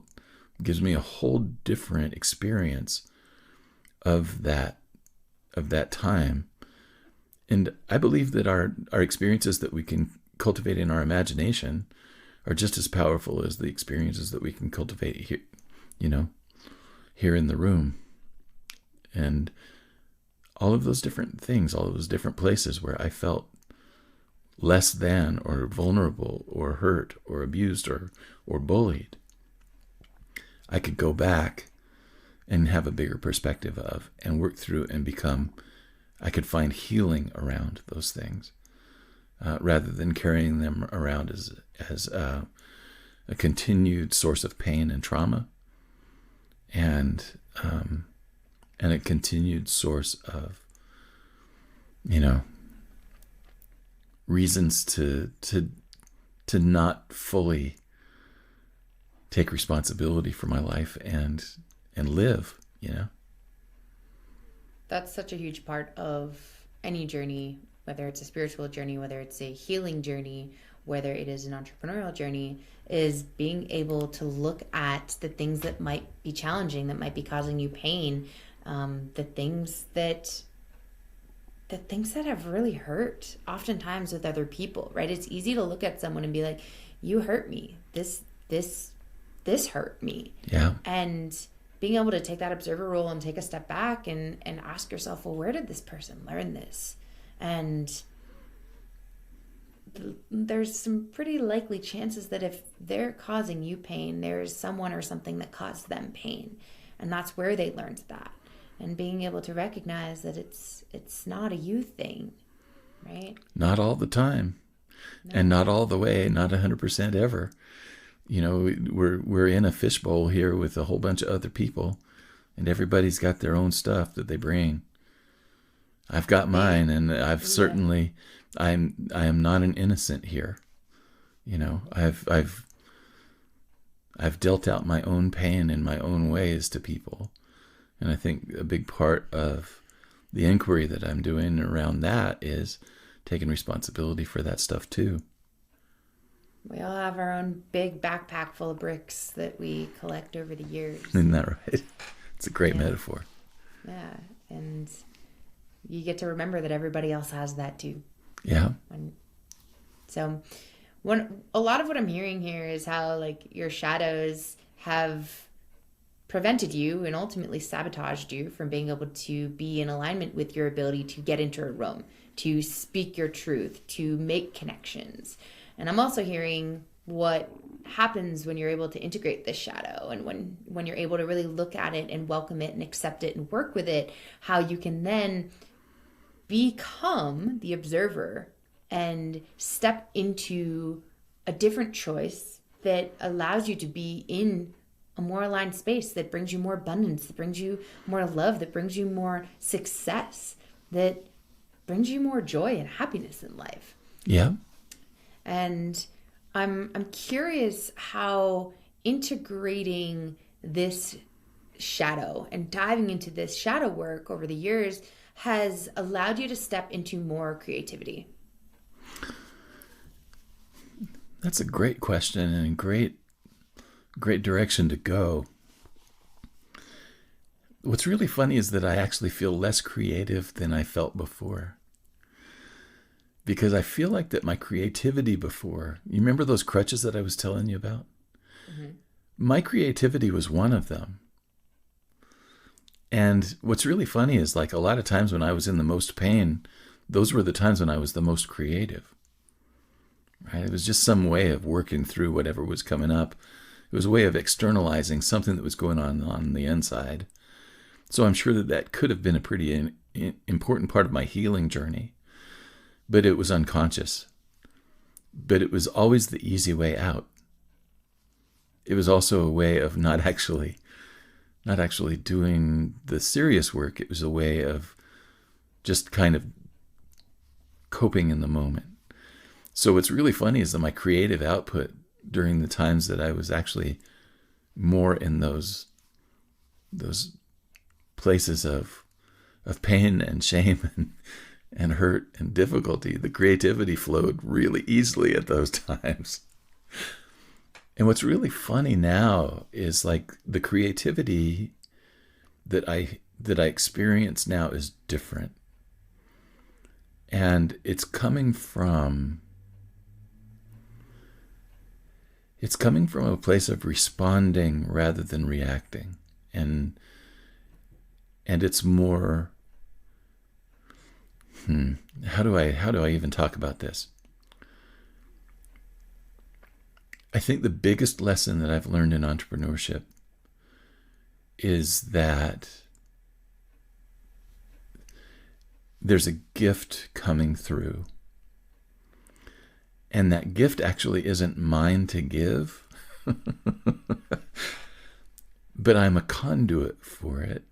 gives me a whole different experience of that time. And I believe that our experiences that we can cultivate in our imagination are just as powerful as the experiences that we can cultivate here in the room. And all of those different things, all of those different places where I felt less than, or vulnerable, or hurt, or abused, or bullied, I could go back and have a bigger perspective of, and work through and I could find healing around those things, rather than carrying them around as a continued source of pain and trauma, and a continued source of, reasons to not fully take responsibility for my life and live. That's such a huge part of any journey, whether it's a spiritual journey, whether it's a healing journey, whether it is an entrepreneurial journey, is being able to look at the things that might be challenging, that might be causing you pain, the things that have really hurt, oftentimes with other people, right? It's easy to look at someone and be like, you hurt me. This hurt me. Yeah. And being able to take that observer role and take a step back and ask yourself, well, where did this person learn this? And there's some pretty likely chances that if they're causing you pain, there's someone or something that caused them pain. And that's where they learned that. And being able to recognize that it's not a you thing, right? Not all the time. No. And not all the way, not 100% ever. We're in a fishbowl here with a whole bunch of other people, and everybody's got their own stuff that they bring. I've got mine, and I've certainly, I am not an innocent here. I've dealt out my own pain in my own ways to people. And I think a big part of the inquiry that I'm doing around that is taking responsibility for that stuff too. We all have our own big backpack full of bricks that we collect over the years. Isn't that right? It's a great metaphor. Yeah, and you get to remember that everybody else has that too. Yeah. A lot of what I'm hearing here is how your shadows have prevented you and ultimately sabotaged you from being able to be in alignment with your ability to get into a room, to speak your truth, to make connections. And I'm also hearing what happens when you're able to integrate this shadow, and when you're able to really look at it and welcome it and accept it and work with it, how you can then become the observer and step into a different choice that allows you to be in a more aligned space, that brings you more abundance, that brings you more love, that brings you more success, that brings you more joy and happiness in life. Yeah. And I'm curious how integrating this shadow and diving into this shadow work over the years has allowed you to step into more creativity. That's a great question and great direction to go. What's really funny is that I actually feel less creative than I felt before. Because I feel like that my creativity before, you remember those crutches that I was telling you about? Mm-hmm. My creativity was one of them. And what's really funny is like a lot of times when I was in the most pain, those were the times when I was the most creative. Right? It was just some way of working through whatever was coming up. It was a way of externalizing something that was going on the inside. So I'm sure that that could have been a pretty important part of my healing journey, but it was unconscious. But it was always the easy way out. It was also a way of not actually doing the serious work. It was a way of just kind of coping in the moment. So what's really funny is that my creative output during the times that I was actually more in those places of pain and shame and hurt and difficulty, the creativity flowed really easily at those times. And what's really funny now is like the creativity that I experience now is different. And it's coming from a place of responding rather than reacting. And it's more, how do I even talk about this? I think the biggest lesson that I've learned in entrepreneurship is that there's a gift coming through. And that gift actually isn't mine to give, but I'm a conduit for it.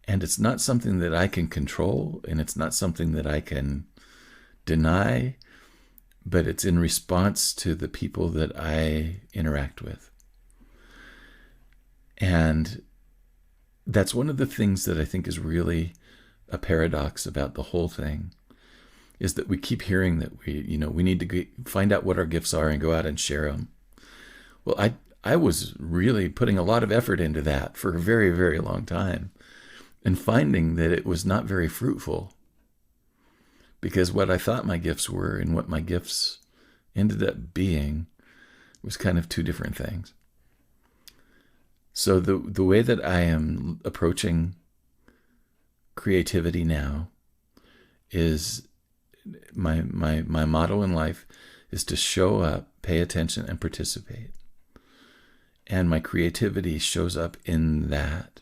And it's not something that I can control, and it's not something that I can deny, but it's in response to the people that I interact with. And that's one of the things that I think is really a paradox about the whole thing, is that we keep hearing that we need to find out what our gifts are and go out and share them. Well, I was really putting a lot of effort into that for a very, very long time, and finding that it was not very fruitful, because what I thought my gifts were and what my gifts ended up being was kind of two different things. So the way that I am approaching creativity now is my motto in life is to show up, pay attention, and participate. And my creativity shows up in that,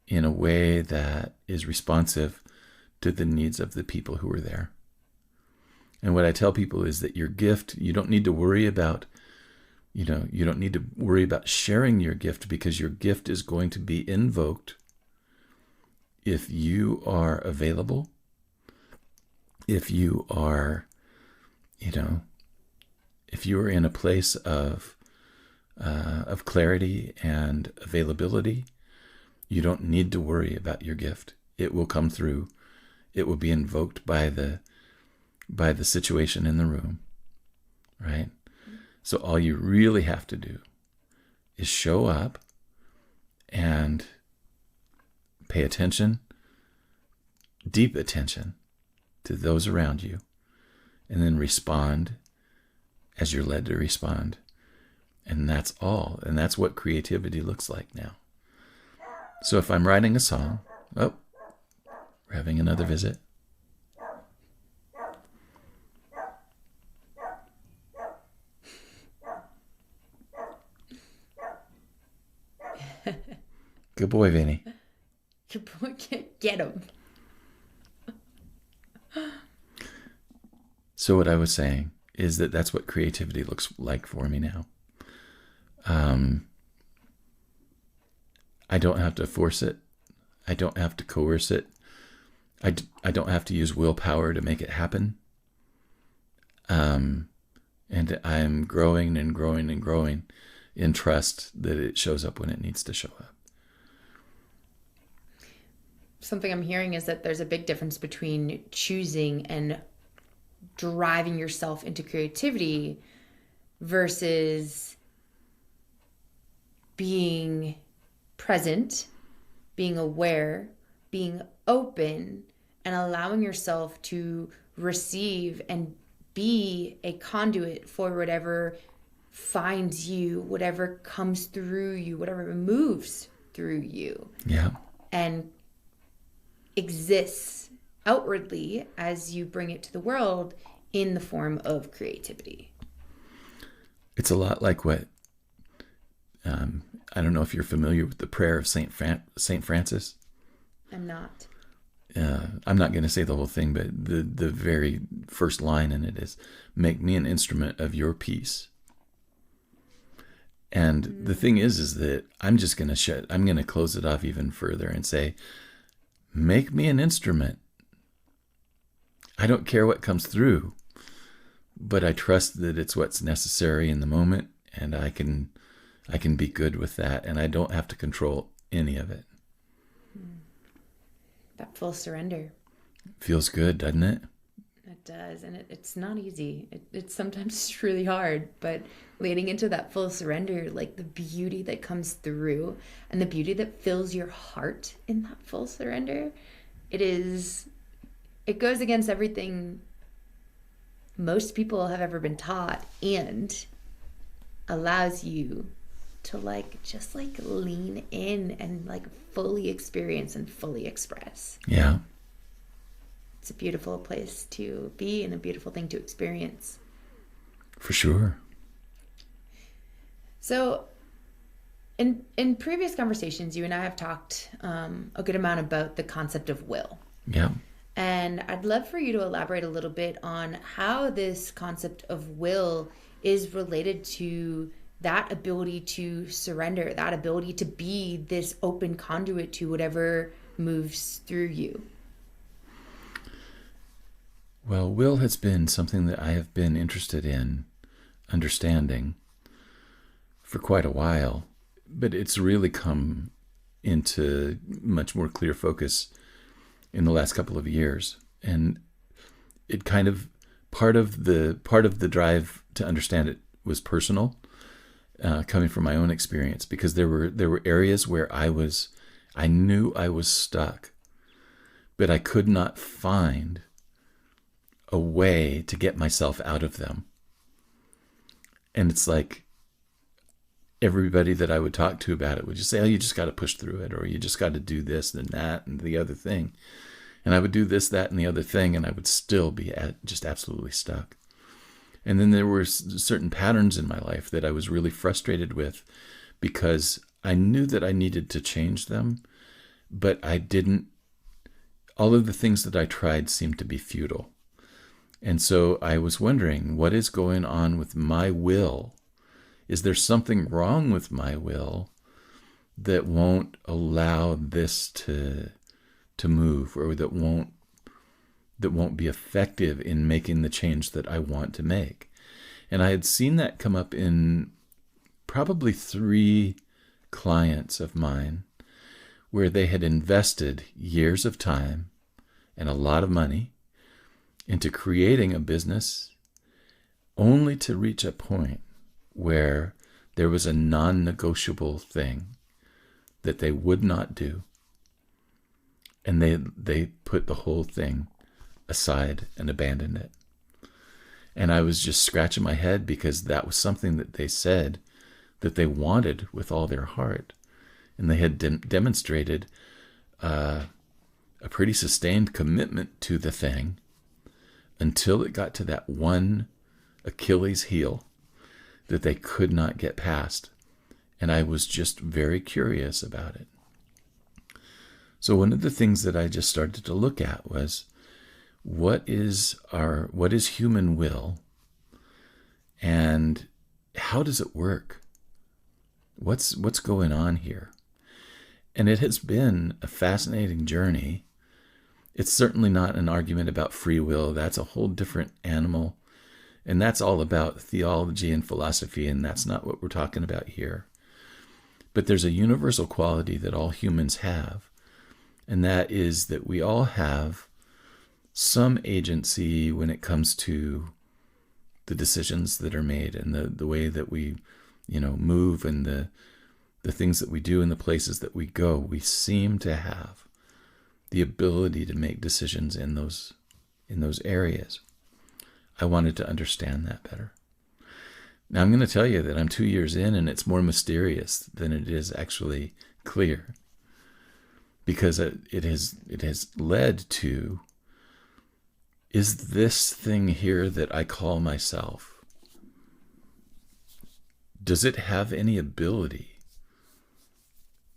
in a way that is responsive to the needs of the people who are there. And what I tell people is that your gift, you don't need to worry about, you don't need to worry about sharing your gift, because your gift is going to be invoked if you are available, if you are, if you are in a place of clarity and availability. You don't need to worry about your gift. It will come through. It will be invoked by the situation in the room, right? So all you really have to do is show up and pay attention, deep attention to those around you, and then respond as you're led to respond. And that's all. And that's what creativity looks like now. So if I'm writing a song, we're having another visit. Good boy, Vinny. Good boy, get him. So what I was saying is that that's what creativity looks like for me now. I don't have to force it. I don't have to coerce it. I don't have to use willpower to make it happen. And I'm growing and growing and growing in trust that it shows up when it needs to show up. Something I'm hearing is that there's a big difference between choosing and driving yourself into creativity versus being present, being aware, being open, and allowing yourself to receive and be a conduit for whatever finds you, whatever comes through you, whatever moves through you. Yeah. And exists outwardly as you bring it to the world in the form of creativity. It's a lot like what, I don't know if you're familiar with the prayer of Saint Francis. I'm not. I'm not going to say the whole thing, but the very first line in it is, "Make me an instrument of your peace." And the thing is that I'm just going to I'm going to close it off even further and say, make me an instrument. I don't care what comes through, but I trust that it's what's necessary in the moment, and I can be good with that, and I don't have to control any of it. That full surrender. Feels good, doesn't it? It does, and it's not easy. It's sometimes really hard, but leading into that full surrender, like the beauty that comes through and the beauty that fills your heart in that full surrender, it goes against everything most people have ever been taught, and allows you to just lean in and fully experience and fully express. Yeah. It's a beautiful place to be and a beautiful thing to experience. For sure. So in previous conversations, you and I have talked a good amount about the concept of will. Yeah. And I'd love for you to elaborate a little bit on how this concept of will is related to that ability to surrender, that ability to be this open conduit to whatever moves through you. Well, will has been something that I have been interested in understanding for quite a while, but it's really come into much more clear focus in the last couple of years. And it kind of, part of the drive to understand it was personal, coming from my own experience, because there were areas where I knew I was stuck, but I could not find a way to get myself out of them. And it's like everybody that I would talk to about it would just say, "Oh, you just got to push through it," or "You just got to do this and that and the other thing." And I would do this, that, and the other thing, and I would still be just absolutely stuck. And then there were certain patterns in my life that I was really frustrated with, because I knew that I needed to change them, but I didn't. All of the things that I tried seemed to be futile. And so I was wondering, what is going on with my will? Is there something wrong with my will that won't allow this to move, or that won't be effective in making the change that I want to make? And I had seen that come up in probably 3 clients of mine, where they had invested years of time and a lot of money into creating a business, only to reach a point where there was a non-negotiable thing that they would not do. And they put the whole thing aside and abandoned it. And I was just scratching my head, because that was something that they said that they wanted with all their heart. And they had demonstrated a pretty sustained commitment to the thing, until it got to that one Achilles heel that they could not get past. And I was just very curious about it. So one of the things that I just started to look at was, what is human will, and how does it work? What's going on here? And it has been a fascinating journey. It's certainly not an argument about free will. That's a whole different animal. And that's all about theology and philosophy, and that's not what we're talking about here. But there's a universal quality that all humans have, and that is that we all have some agency when it comes to the decisions that are made and the way that we, move, and the things that we do and the places that we go. We seem to have the ability to make decisions in those areas. I wanted to understand that better. Now I'm going to tell you that I'm 2 years in, and it's more mysterious than it is actually clear, because it has led to, is this thing here that I call myself, does it have any ability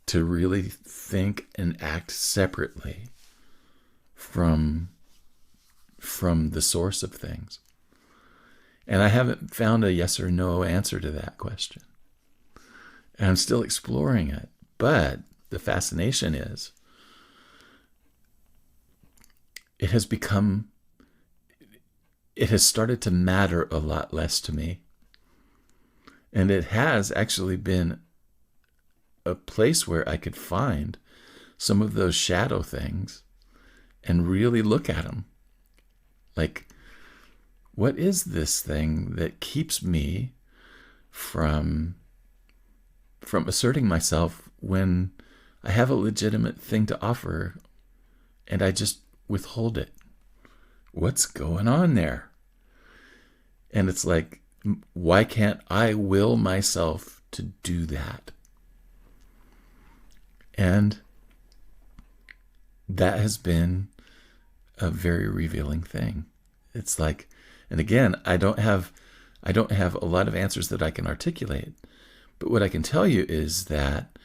to really think and act separately from the source of things? And I haven't found a yes or no answer to that question. And I'm still exploring it. But the fascination is, it has started to matter a lot less to me. And it has actually been a place where I could find some of those shadow things and really look at them. Like, what is this thing that keeps me from asserting myself when I have a legitimate thing to offer and I just withhold it? What's going on there? And it's like, why can't I will myself to do that? And that has been a very revealing thing. It's like, and again, I don't have a lot of answers that I can articulate, but what I can tell you is that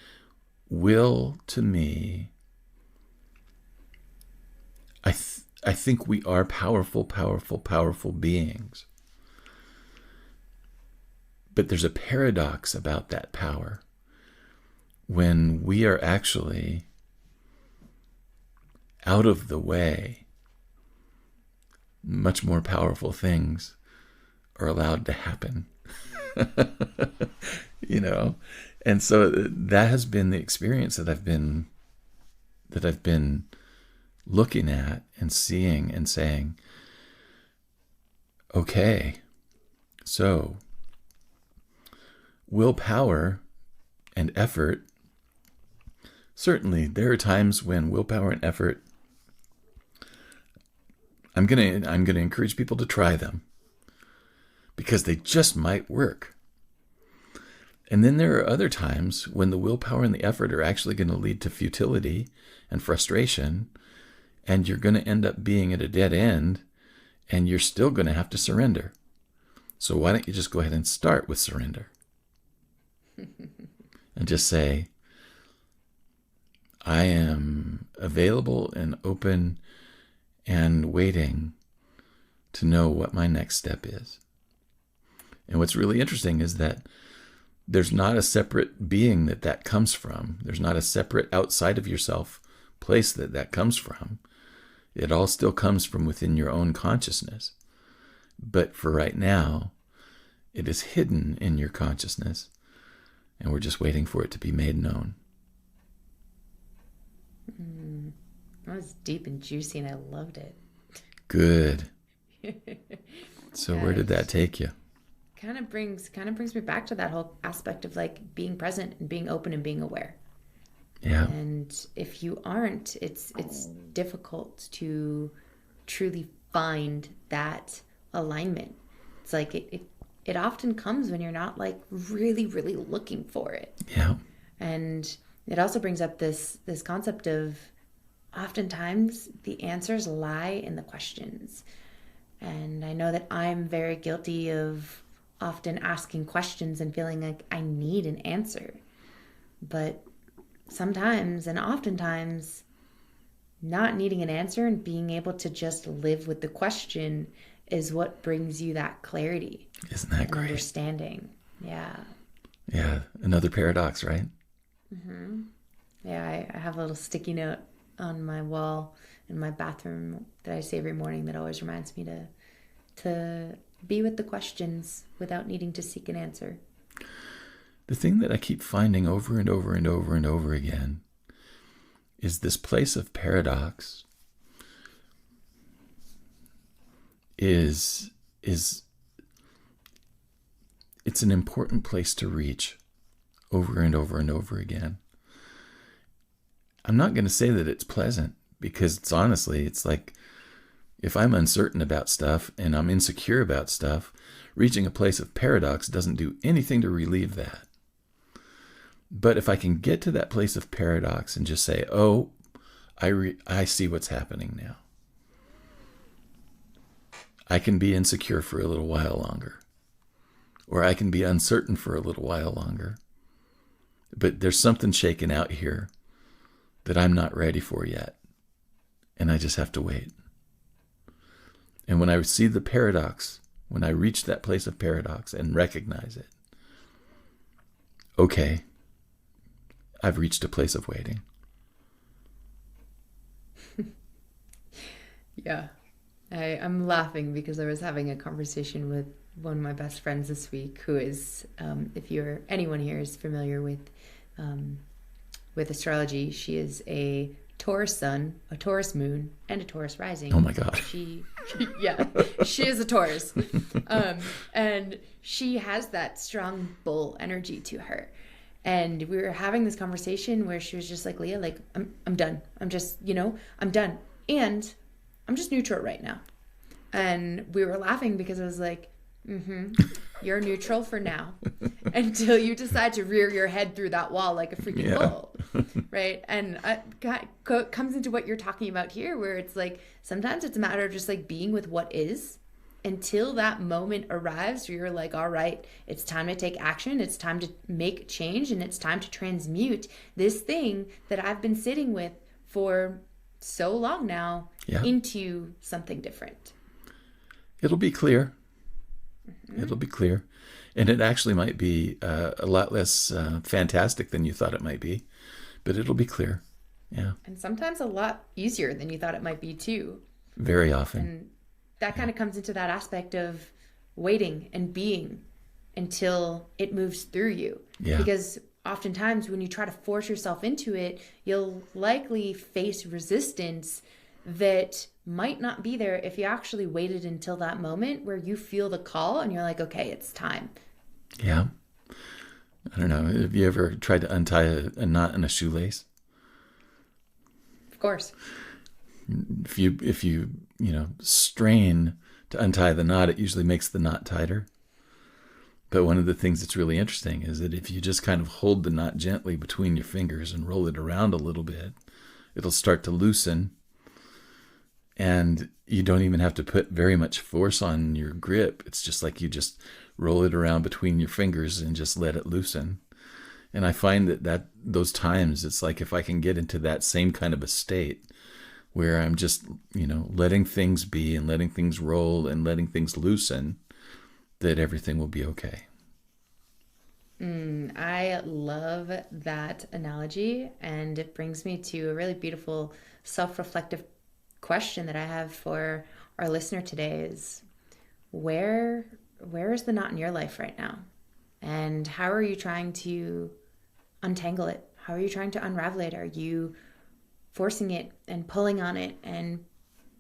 will, to me, I think we are powerful, powerful, powerful beings. But there's a paradox about that power when we are actually out of the way. Much more powerful things are allowed to happen. And so that has been the experience that I've been looking at and seeing and saying, okay, so willpower and effort, certainly there are times when willpower and effort, I'm going to encourage people to try them because they just might work. And then there are other times when the willpower and the effort are actually going to lead to futility and frustration, and you're going to end up being at a dead end, and you're still going to have to surrender. So why don't you just go ahead and start with surrender? And just say, I am available and open and waiting to know what my next step is. And what's really interesting is that there's not a separate being that comes from. There's not a separate outside of yourself place that comes from. It all still comes from within your own consciousness. But for right now, it is hidden in your consciousness, and we're just waiting for it to be made known. That was deep and juicy, and I loved it. Good. So where did that take you? Kind of brings me back to that whole aspect of like being present and being open and being aware. Yeah. And if you aren't, it's difficult to truly find that alignment. It's like it often comes when you're not like really, really looking for it. Yeah. And it also brings up this concept of oftentimes the answers lie in the questions. And I know that I'm very guilty of often asking questions and feeling like I need an answer. But sometimes and oftentimes not needing an answer and being able to just live with the question is what brings you that clarity. Isn't that great? Understanding. Yeah. Yeah. Another paradox, right? Mm-hmm. Yeah. I have a little sticky note on my wall in my bathroom that I say every morning that always reminds me to be with the questions without needing to seek an answer. The thing that I keep finding over and over and over and over again is this place of paradox is it's an important place to reach over and over and over again. I'm not going to say that it's pleasant, because it's like if I'm uncertain about stuff and I'm insecure about stuff, reaching a place of paradox doesn't do anything to relieve that. But if I can get to that place of paradox and just say, oh, I see what's happening now. I can be insecure for a little while longer, or I can be uncertain for a little while longer. But there's something shaking out here that I'm not ready for yet, and I just have to wait. And when I see the paradox, when I reach that place of paradox and recognize it, okay, I've reached a place of waiting. Yeah. I'm laughing because I was having a conversation with one of my best friends this week, who is, if anyone here is familiar with astrology, she is a Taurus sun, a Taurus moon, and a Taurus rising. Oh my God. She is a Taurus. And she has that strong bull energy to her. And we were having this conversation where she was just like, Leah, like, I'm done. I'm just, I'm done. And I'm just neutral right now. And we were laughing because I was like, you're neutral for now until you decide to rear your head through that wall like a freaking bull, right? And it comes into what you're talking about here, where it's like sometimes it's a matter of just like being with what is until that moment arrives where you're like, all right, it's time to take action, it's time to make change, and it's time to transmute this thing that I've been sitting with for so long now into something different. It'll be clear. It'll be clear. And it actually might be a lot less fantastic than you thought it might be, but it'll be clear. Yeah. And sometimes a lot easier than you thought it might be too. Very often. And that kind of comes into that aspect of waiting and being until it moves through you. Yeah. Because oftentimes when you try to force yourself into it, you'll likely face resistance that might not be there if you actually waited until that moment where you feel the call and you're like, okay, it's time. Yeah. I don't know. Have you ever tried to untie a knot in a shoelace? Of course. If you strain to untie the knot, it usually makes the knot tighter. But one of the things that's really interesting is that if you just kind of hold the knot gently between your fingers and roll it around a little bit, it'll start to loosen. And you don't even have to put very much force on your grip. It's just like you just roll it around between your fingers and just let it loosen. And I find that those times, it's like if I can get into that same kind of a state where I'm just, letting things be and letting things roll and letting things loosen, that everything will be okay. I love that analogy, and it brings me to a really beautiful self-reflective question that I have for our listener today is, where is the knot in your life right now? And how are you trying to untangle it? How are you trying to unravel it? Are you forcing it and pulling on it and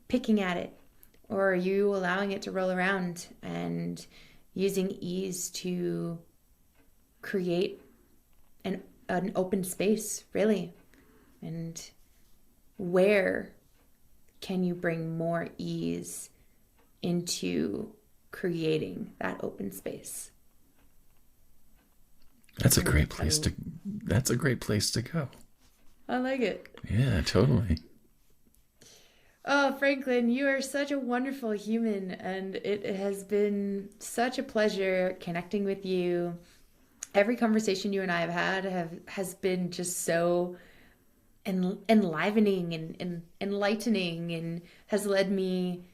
picking at it? Or are you allowing it to roll around and using ease to create an open space, really? And where can you bring more ease into creating that open space? That's a great place to go. I like it. Yeah, totally. Oh, Franklin, you are such a wonderful human, and it has been such a pleasure connecting with you. Every conversation you and I have had has been just so enlivening and enlightening, and has led me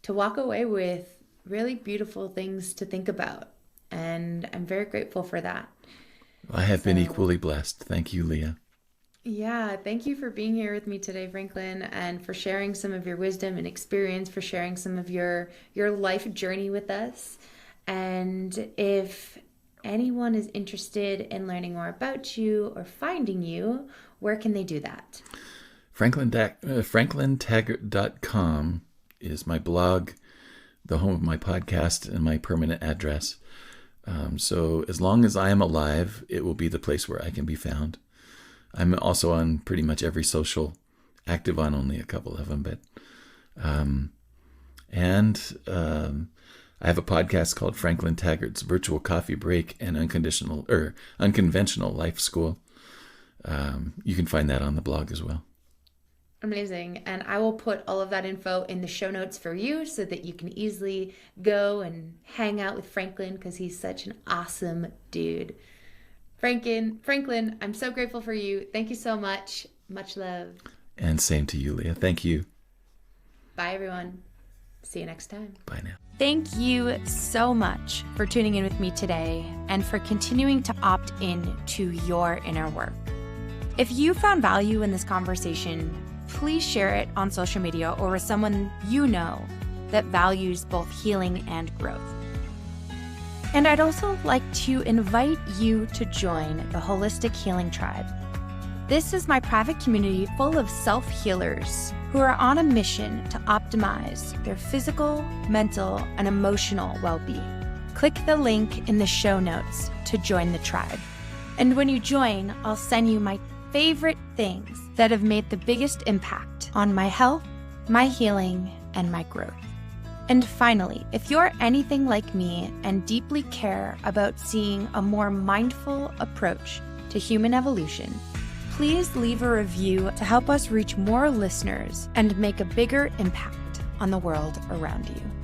to walk away with really beautiful things to think about. And I'm very grateful for that. I have been equally blessed. Thank you, Leah. Yeah, thank you for being here with me today, Franklin, and for sharing some of your wisdom and experience, for sharing some of your life journey with us. And if anyone is interested in learning more about you or finding you, where can they do that? FranklinTaggart.com is my blog. the home of my podcast and my permanent address. So as long as I am alive, it will be the place where I can be found. I'm also on pretty much every social, active on only a couple of them, but I have a podcast called Franklin Taggart's Virtual Coffee Break and Unconventional Life School. You can find that on the blog as well. Amazing. And I will put all of that info in the show notes for you so that you can easily go and hang out with Franklin, because he's such an awesome dude. Franklin, I'm so grateful for you. Thank you so much. Much love. And same to you, Leah. Thank you. Bye, everyone. See you next time. Bye now. Thank you so much for tuning in with me today and for continuing to opt in to your inner work. If you found value in this conversation, please share it on social media or with someone you know that values both healing and growth. And I'd also like to invite you to join the Holistic Healing Tribe. This is my private community full of self-healers who are on a mission to optimize their physical, mental, and emotional well-being. Click the link in the show notes to join the tribe. And when you join, I'll send you my favorite things that have made the biggest impact on my health, my healing, and my growth. And finally, if you're anything like me and deeply care about seeing a more mindful approach to human evolution, please leave a review to help us reach more listeners and make a bigger impact on the world around you.